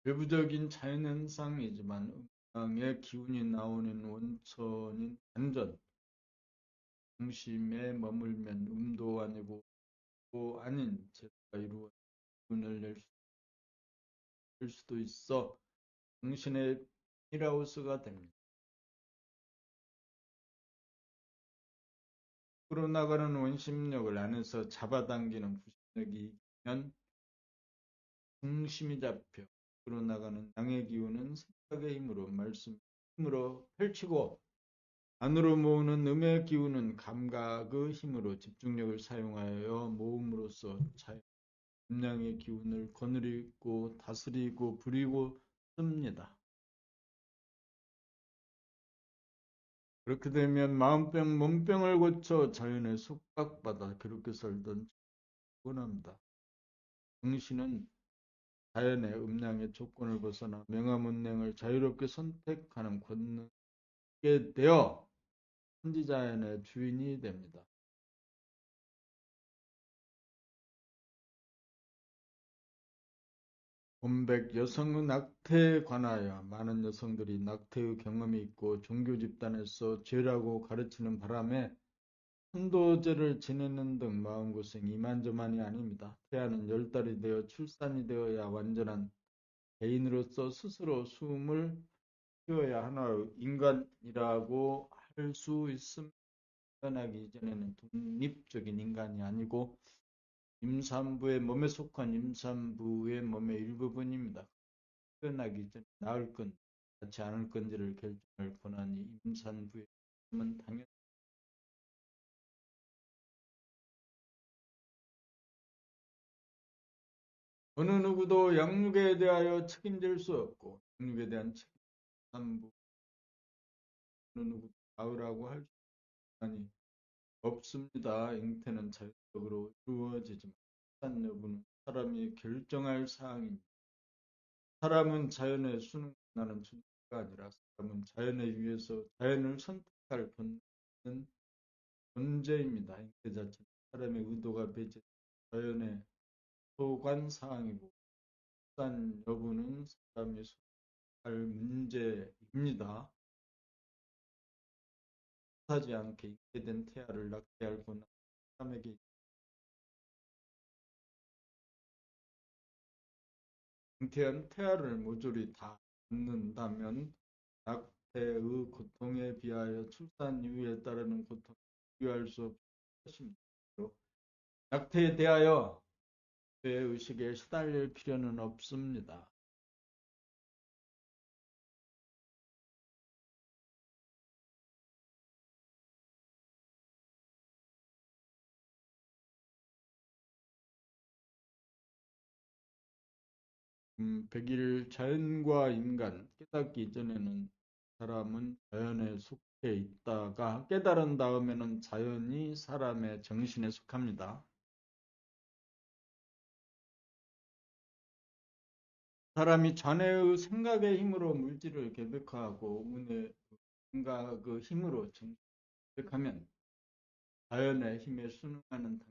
외부적인 자연현상이지만 음양의 기운이 나오는 원천인 단전, 중심에 머물면 음도 아니고 도 아닌 제도가 이루어 기운을 낼 수도 있어 정신의 비닐하우스가 됩니다. 밖으로 나가는 원심력을 안에서 잡아당기는 부심력이 있으면 중심이 잡혀 밖으로 나가는 양의 기운은 생각의 힘으로 말씀의 힘으로 펼치고 안으로 모으는 음의 기운은 감각의 힘으로 집중력을 사용하여 모음으로써 자연 음양의 기운을 거느리고 다스리고 부리고 씁니다. 그렇게 되면 마음병, 몸병을 고쳐 자연에 속박받아 그렇게 살던 원합니다. 정신은 자연의 음양의 조건을 벗어나 명암운행을 자유롭게 선택하는 권능에 되어 천지자연의 주인이 됩니다. 본백 여성의 낙태에 관하여 많은 여성들이 낙태의 경험이 있고 종교 집단에서 죄라고 가르치는 바람에 천도제를 지내는 등 마음고생이 이만저만이 아닙니다. 태아는 10달이 되어 출산이 되어야 완전한 개인으로서 스스로 숨을 쉬어야 하나의 인간이라고 할 수 있습니다. 태어나기 이전에는 독립적인 인간이 아니고 임산부의 몸에 속한 임산부의 몸의 일부분입니다. 태어나기 전에 낳을 건지 낳지 않을 건지를 결정할 권한이 임산부의 있으면 당연히 어느 누구도 양육에 대하여 책임질 수 없고 양육에 대한 책임 임산부 어느 누구도 낳으라고 할 권한이 없습니다. 잉태는 자율적으로 이루어지지만 출산 여부는 사람이 결정할 사항입니다. 사람은 자연에 순응하는 존재가 아니라 사람은 자연에 의해서 자연을 선택할 권리는 존재입니다. 잉태 자체는 사람의 의도가 배제된 자연의 소관 사항이고 출산 여부는 사람이 선택할 문제입니다. 뜻하지 않게 잉태된 태아를 낳게 할 권한은 사람에게 잉태한 태아를 모조리 다 낳는다면 낙태의 고통에 비하여 출산 이후에 따르는 고통을 비교할 수 없을 것입니다. 낙태에 대하여 죄의식에 시달릴 필요는 없습니다. 백일 자연과 인간 깨닫기 이전에는 사람은 자연에 속해 있다가 깨달은 다음에는 자연이 사람의 정신에 속합니다. 사람이 자네의 생각의 힘으로 물질을 개벽화하고 운의 생각의 힘으로 정백하면 자연의 힘에 순응하는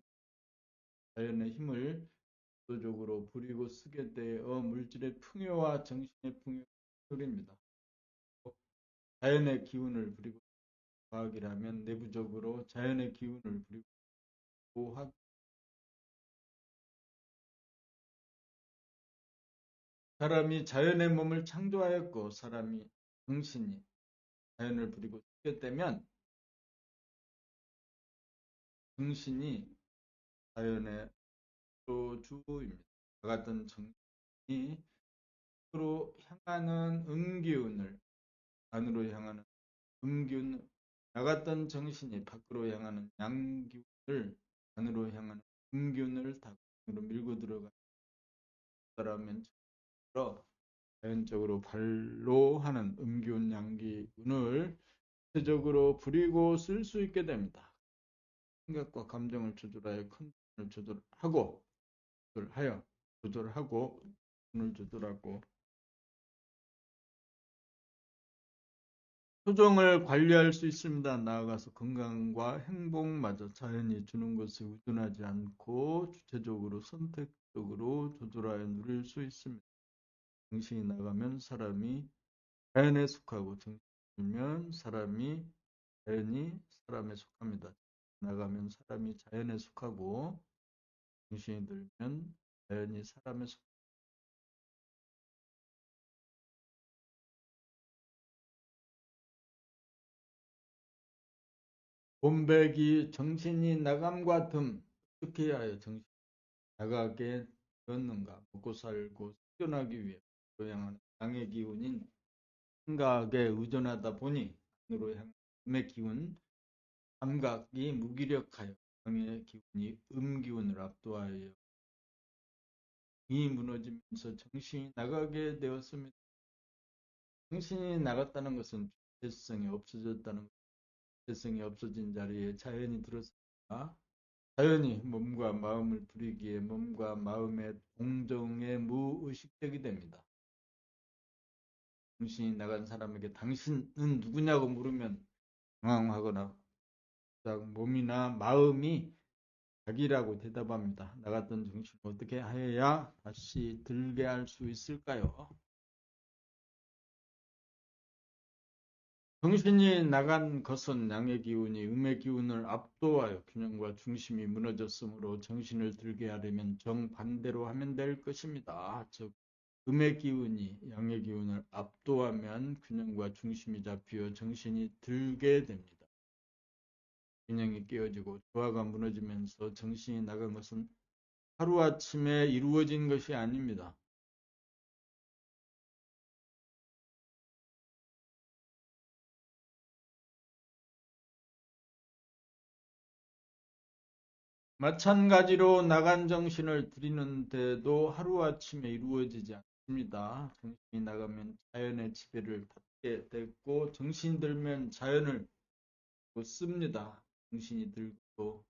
자연의 힘을 의도적으로 부리고 쓰게 되어 물질의 풍요와 정신의 풍요를 누립니다. 자연의 기운을 부리고 과학이라면 내부적으로 자연의 기운을 부리고 사람이 자연의 몸을 창조하였고 사람이 정신이 자연을 부리고 쓰게 되면 정신이 자연의 주입니다. 같은 정신이 밖으로 향하는 음기운을 안으로 향하는 음기운 나갔던 정신이 밖으로 향하는 양기운을 안으로 향하는 음기운을 다 안으로 밀고 들어가는 사람은 자연적으로 발로 하는 음기운 양기운을 대적으로 부리고 쓸 수 있게 됩니다. 생각과 감정을 조절하여 컨트롤을 조절하고 눈을 조절하고 표정을 관리할 수 있습니다. 나아가서 건강과 행복마저 자연이 주는 것에 의존하지 않고 주체적으로 선택적으로 조절하여 누릴 수 있습니다. 정신이 나가면 사람이 자연에 속하고 정신이 들면 자연이 사람에 속합니다. 나가면 사람이 자연에 속하고 정신이 들면 자연이 사람에 속합니다. 본백이 정신이 나감과 듬 어떻게 하여 정신이 나가게 되었는가. 먹고 살고 생존하기 위해 향하는 양의 기운인 생각에 의존하다 보니 안으로 향하는 음의 기운 감각이 무기력하여 양의 기운이 음기운을 압도하여 이 무너지면서 정신이 나가게 되었습니다. 정신이 나갔다는 것은 주체성이 없어졌다는 것. 주체성이 없어진 자리에 자연이 들었습니다. 자연이 몸과 마음을 부리기에 몸과 마음의 동정에 무의식적이 됩니다. 정신이 나간 사람에게 당신은 누구냐고 물으면 당황하거나 몸이나 마음이 자기라고 대답합니다. 나갔던 정신을 어떻게 해야 다시 들게 할 수 있을까요? 정신이 나간 것은 양의 기운이 음의 기운을 압도하여 균형과 중심이 무너졌으므로 정신을 들게 하려면 정반대로 하면 될 것입니다. 즉 음의 기운이 양의 기운을 압도하면 균형과 중심이 잡히어 정신이 들게 됩니다. 균형이 깨어지고 조화가 무너지면서 정신이 나간 것은 하루아침에 이루어진 것이 아닙니다. 마찬가지로 나간 정신을 들이는데도 하루아침에 이루어지지 않습니다. 정신이 나가면 자연의 지배를 받게 됐고 정신이 들면 자연을 씁니다. 정신이 들고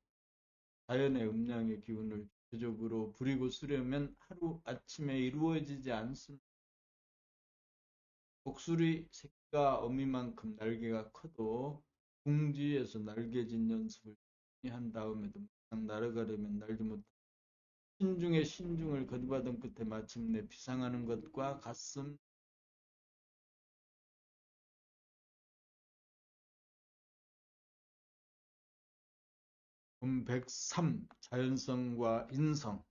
자연의 음양의 기운을 주체적으로 부리고 쓰려면 하루아침에 이루어지지 않습니다. 독수리 새끼가 어미만큼 날개가 커도 궁지에서 날개짓 연습을 한 다음에도 날아가려면 날지 못하고 신중에 신중을 거듭하던 끝에 마침내 비상하는 것과 같습니다. 103. 자연성과 인성.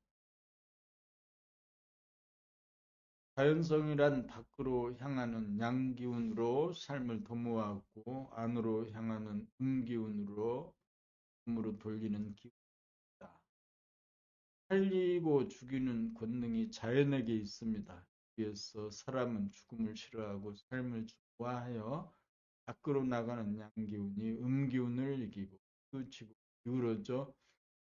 자연성이란 밖으로 향하는 양기운으로 삶을 도모하고 안으로 향하는 음기운으로 힘으로 돌리는 기운이다. 살리고 죽이는 권능이 자연에게 있습니다. 그래서 사람은 죽음을 싫어하고 삶을 좋아하여 밖으로 나가는 양기운이 음기운을 이기고 치고 기울어져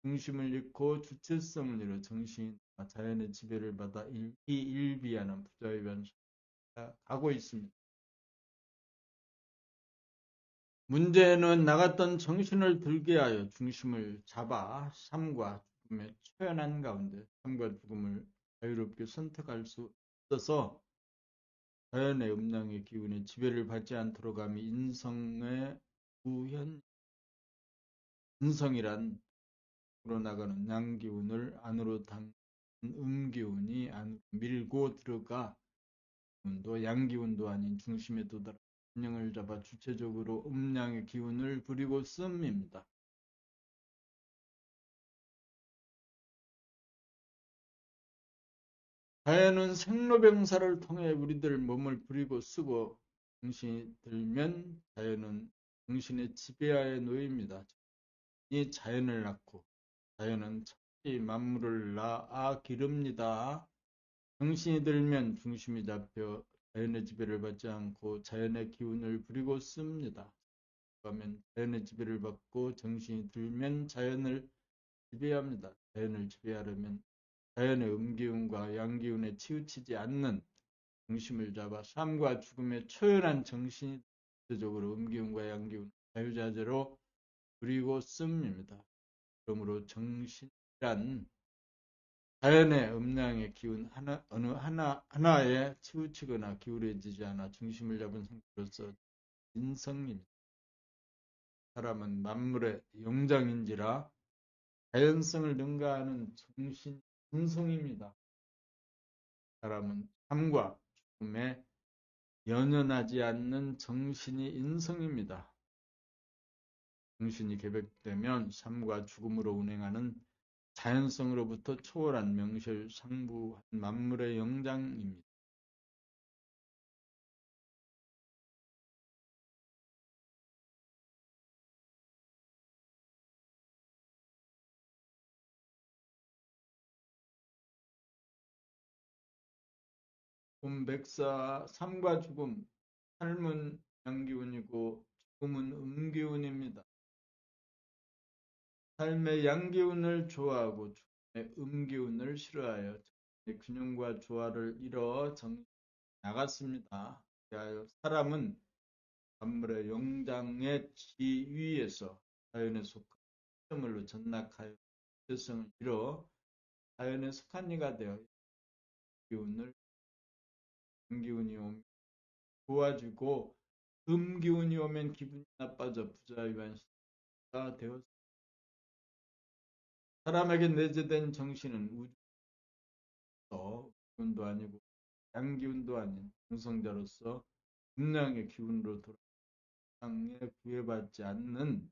중심을 잃고 주체성을 잃어 정신이 자연의 지배를 받아 일비하는 부자의 변화가 가고 있습니다. 문제는 나갔던 정신을 들게 하여 중심을 잡아 삶과 죽음의 초연한 가운데 삶과 죽음을 자유롭게 선택할 수 있어서 자연의 음양의 기운에 지배를 받지 않도록 함이 인성의 우현, 인성이란 불어나가는 양기운을 안으로 담는 음기운이 안으로 밀고 들어가 기운도 양기운도 아닌 중심에 도달한 균형을 잡아 주체적으로 음양의 기운을 부리고 씁니다. 자연은 생로병사를 통해 우리들 몸을 부리고 쓰고 정신이 들면 자연은 정신의 지배하에 놓입니다. 이 자연을 낳고 자연은 천지 만물을 낳아 기릅니다. 정신이 들면 중심이 잡혀 자연의 지배를 받지 않고 자연의 기운을 부리고 씁니다. 그러면 자연의 지배를 받고 정신이 들면 자연을 지배합니다. 자연을 지배하려면 자연의 음기운과 양기운에 치우치지 않는 중심을 잡아 삶과 죽음의 초연한 정신이 대적으로 음기운과 양기운 자유자재로 부리고 씁니다. 그러므로 정신이란 자연의 음양의 기운 어느 하나에 치우치거나 기울어지지 않아 중심을 잡은 상태로서 인성입니다. 사람은 만물의 영장인지라 자연성을 능가하는 정신 인성입니다. 사람은 삶과 죽음에 연연하지 않는 정신이 인성입니다. 정신이 개백되면 삶과 죽음으로 운행하는 자연성으로부터 초월한 명실상부한 만물의 영장입니다. 백사 삶과 죽음, 삶은 양기운이고 죽음은 음기운입니다. 삶의 양기운을 좋아하고 죽음의 음기운을 싫어하여 정신의 균형과 조화를 이뤄 정신이 나갔습니다. 그리하여 사람은 만물의 영장의 지위에서 자연에 속한 피조물로 전락하여 정체성을 잃어 자연에 속한 이가 되어 기운을 음기운이 오면 좋아지고 음기운이 오면 기분이 나빠져 부자유한 되었습니다. 사람에게 내재된 정신은 우주에서 기운도 아니고 양기운도 아닌 중성자로서 음양의 기운으로 돌아 세상에 구애받지 않는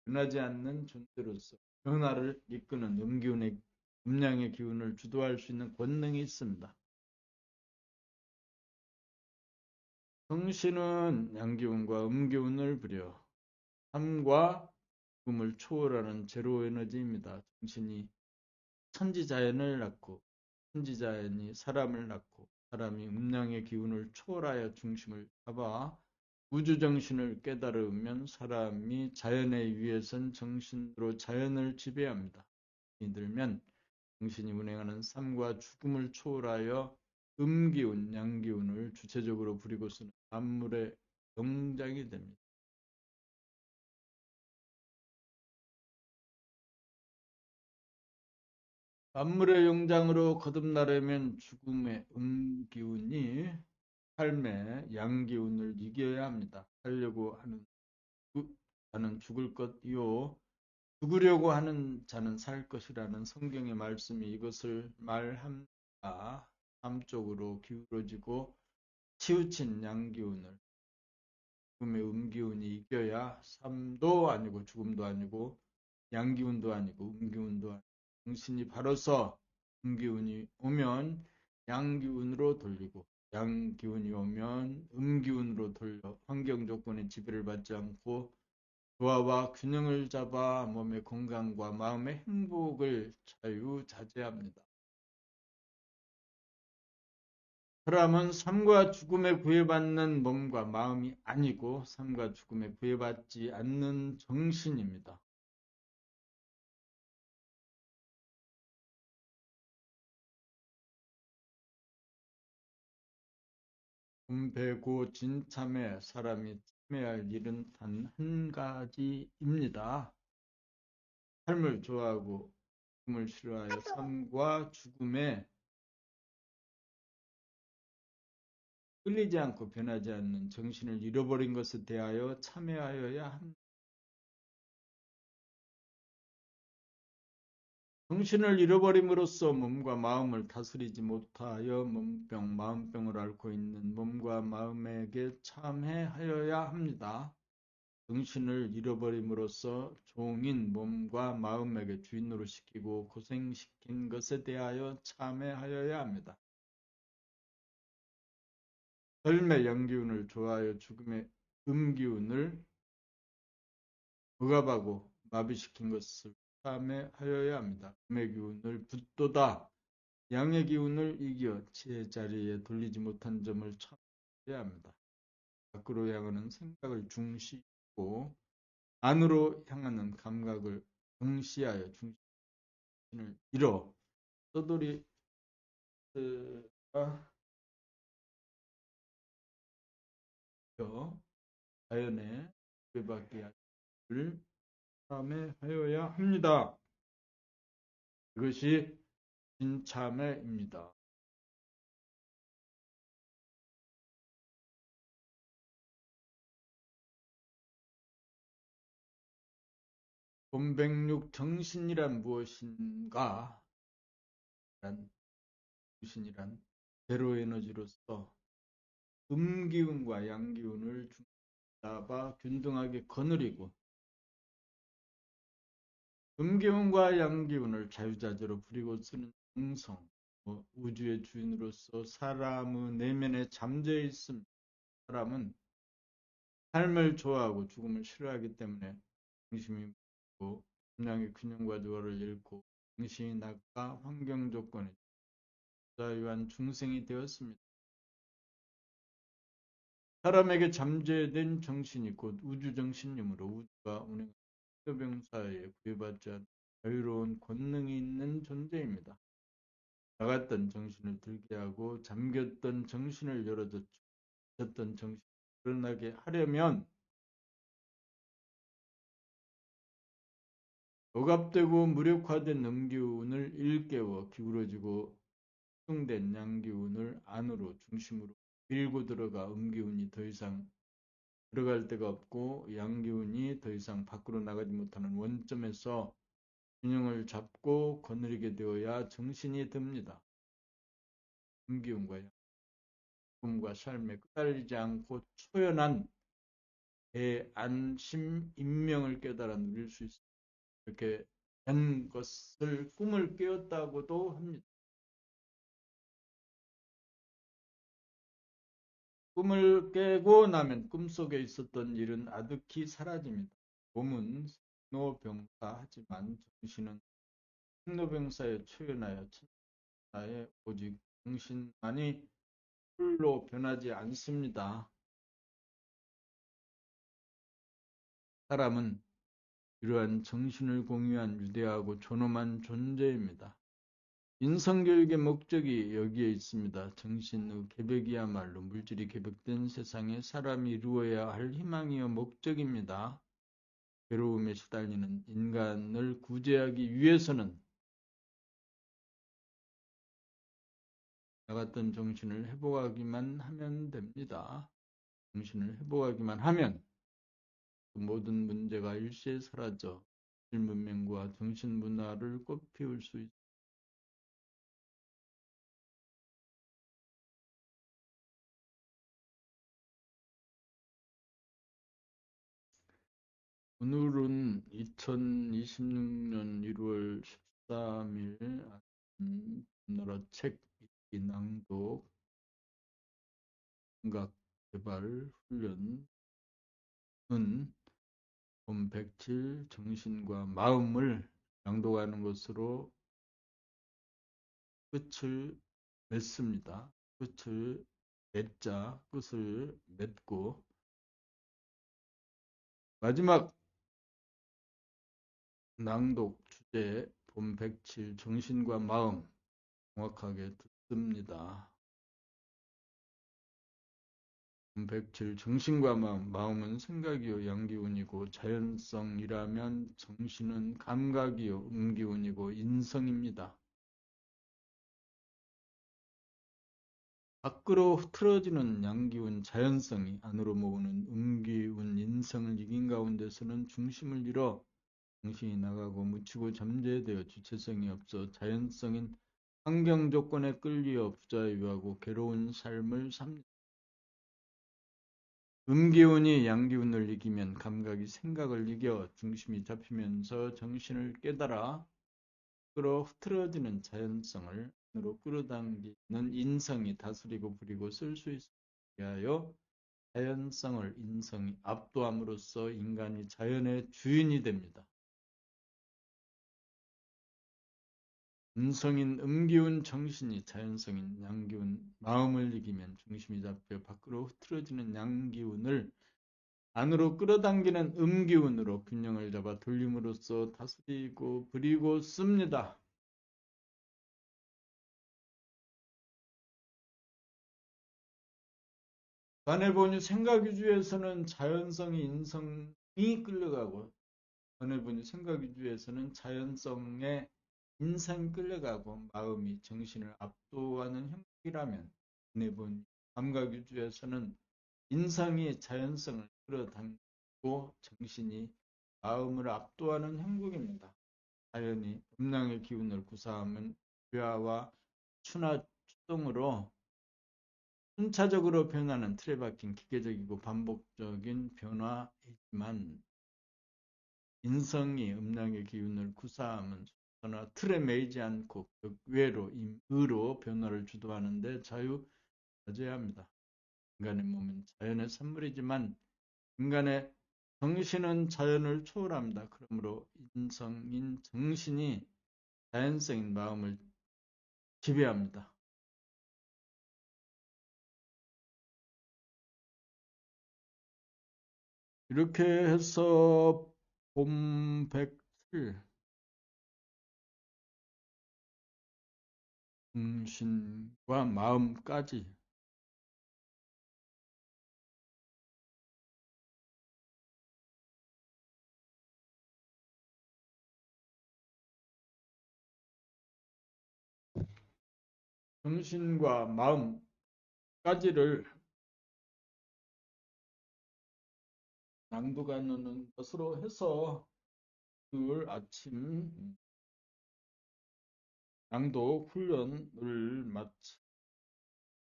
변하지 않는 존재로서 변화를 이끄는 음기운의 음양의 기운을 주도할 수 있는 권능이 있습니다. 정신은 양기운과 음기운을 부려 삶과 죽음을 초월하는 제로 에너지입니다. 정신이 천지자연을 낳고 천지자연이 사람을 낳고 사람이 음양의 기운을 초월하여 중심을 잡아 우주정신을 깨달으면 사람이 자연에 의해선 정신으로 자연을 지배합니다. 이 들면 정신이 운행하는 삶과 죽음을 초월하여 음기운, 양기운을 주체적으로 부리고 쓰는 만물의 영장이 됩니다. 만물의 영장으로 거듭나려면 죽음의 음기운이 삶의 양기운을 이겨야 합니다. 살려고 하는 자는 죽을 것이요 죽으려고 하는 자는 살 것이라는 성경의 말씀이 이것을 말합니다. 삶 쪽으로 기울어지고 치우친 양기운을 죽음의 음기운이 이겨야 삶도 아니고 죽음도 아니고 양기운도 아니고 음기운도 아니고 정신이 바로서 음기운이 오면 양기운으로 돌리고 양기운이 오면 음기운으로 돌려 환경 조건의 지배를 받지 않고 조화와 균형을 잡아 몸의 건강과 마음의 행복을 자유자재합니다. 사람은 삶과 죽음에 구애받는 몸과 마음이 아니고 삶과 죽음에 구애받지 않는 정신입니다. 배고진참에 사람이 참여할 일은 단 한 가지입니다. 삶을 좋아하고 죽음을 싫어하여 삶과 죽음에 끌리지 않고 변하지 않는 정신을 잃어버린 것에 대하여 참회하여야 합니다. 정신을 잃어버림으로써 몸과 마음을 다스리지 못하여 몸병, 마음병을 앓고 있는 몸과 마음에게 참회하여야 합니다. 정신을 잃어버림으로써 종인 몸과 마음에게 주인으로 시키고 고생시킨 것에 대하여 참회하여야 합니다. 삶의 영기운을 좋아하여 죽음의 음기운을 억압하고 마비시킨 것을 참회하여야 합니다. 음의 기운을 붙도다 양의 기운을 이겨 제자리에 돌리지 못한 점을 참여해야 합니다. 밖으로 향하는 생각을 중시하고 안으로 향하는 감각을 응시하여 중심을 잃어 떠돌이 자연에 구애받게 하기를 참회하여야 합니다. 이것이 진참회입니다. 본백육 정신이란 무엇인가? 정신이란 제로 에너지로서 음기운과 양기운을 잡아 균등하게 거느리고 음기운과 양기운을 자유자재로 부리고 쓰는 정성, 우주의 주인으로서 사람의 내면에 잠재해 있습니다. 사람은 삶을 좋아하고 죽음을 싫어하기 때문에 중심이 무너지고 음양의 균형과 조화를 잃고 정신이 낙과 환경 조건에 자유한 중생이 되었습니다. 사람에게 잠재된 정신이 곧 우주정신이므로 우주가 운행하는 협병사에 구애받지 않은 자유로운 권능이 있는 존재입니다. 나갔던 정신을 들게 하고 잠겼던 정신을 열어줬던 정신을 드러나게 하려면 억압되고 무력화된 음기운을 일깨워 기울어지고 수중된 양기운을 안으로 중심으로 밀고 들어가 음기운이 더 이상 들어갈 데가 없고 양기운이 더 이상 밖으로 나가지 못하는 원점에서 균형을 잡고 거느리게 되어야 정신이 듭니다. 음기운과 양기운과 삶에 끄달리지 않고 초연한 대안심 인명을 깨달아 누릴 수 있습니다. 이렇게 된 것을 꿈을 깨었다고도 합니다. 꿈을 깨고 나면 꿈속에 있었던 일은 아득히 사라집니다. 몸은 생로병사하지만 정신은 생로병사에 초연하여 천하에 오직 정신만이 홀로 변하지 않습니다. 사람은 이러한 정신을 공유한 유대하고 존엄한 존재입니다. 인성교육의 목적이 여기에 있습니다. 정신의 개벽이야말로 물질이 개벽된 세상에 사람이 이루어야 할 희망이요 목적입니다. 괴로움에 시달리는 인간을 구제하기 위해서는 나갔던 정신을 회복하기만 하면 됩니다. 정신을 회복하기만 하면 그 모든 문제가 일시에 사라져 문명과 정신문화를 꽃피울 수 있습니다. 오늘은 2026년 1월 13일 나라 책 읽기 낭독 감각 개발 훈련은 본 107 정신과 마음을 낭독하는 것으로 끝을 맺습니다. 끝을 맺자 끝을 맺고 마지막 낭독 주제 본 107 정신과 마음 정확하게 듣습니다. 본 107 정신과 마음, 마음은 생각이요 양기운이고 자연성이라면 정신은 감각이요 음기운이고 인성입니다. 밖으로 흐트러지는 양기운 자연성이 안으로 모으는 음기운 인성을 이긴 가운데서는 중심을 잃어 정신이 나가고 묻히고 잠재되어 주체성이 없어 자연성인 환경 조건에 끌려 부자유하고 괴로운 삶을 삽니다. 음기운이 양기운을 이기면 감각이 생각을 이겨 중심이 잡히면서 정신을 깨달아 끌어 흐트러지는 자연성을 안으로 끌어당기는 인성이 다스리고 부리고 쓸 수 있게 하여 자연성을 인성이 압도함으로써 인간이 자연의 주인이 됩니다. 음성인 음기운 정신이 자연성인 양기운 마음을 이기면 중심이 잡혀 밖으로 흐트러지는 양기운을 안으로 끌어당기는 음기운으로 균형을 잡아 돌림으로써 다스리고 부리고 씁니다. 관해 보니 생각 위주에서는 자연성이 인성이 끌려가고 관해 보니 생각 위주에서는 자연성에 인성이 끌려가고 마음이 정신을 압도하는 형식이라면 관해 보니 감각 위주에서는 인성이 자연성을 끌어당기고 정신이 마음을 압도하는 형국입니다. 자연이 음양의 기운을 구사하면 유화와 추나 추동으로 순차적으로 변하는 틀에 박힌 기계적이고 반복적인 변화이지만 인성이 음양의 기운을 구사하면 그러나 틀에 매이지 않고 외로 임의로 변화를 주도하는데 자유자재합니다. 인간의 몸은 자연의 산물이지만 인간의 정신은 자연을 초월합니다. 그러므로 인성인 정신이 자연성인 마음을 지배합니다. 이렇게 해서 봄 107 정신과 마음까지 정신과 마음까지를 낭독해 놓는 것으로 해서 오늘 아침 낭독 훈련을 마치고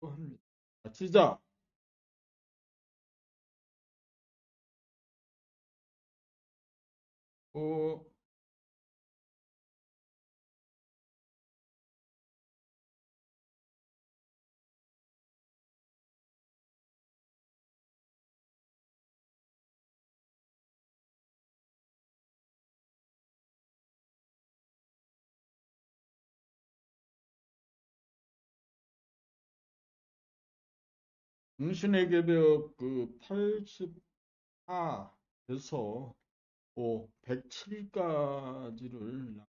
합니다. 마치자. 어, 정신의 개벽 그 84에서 107까지를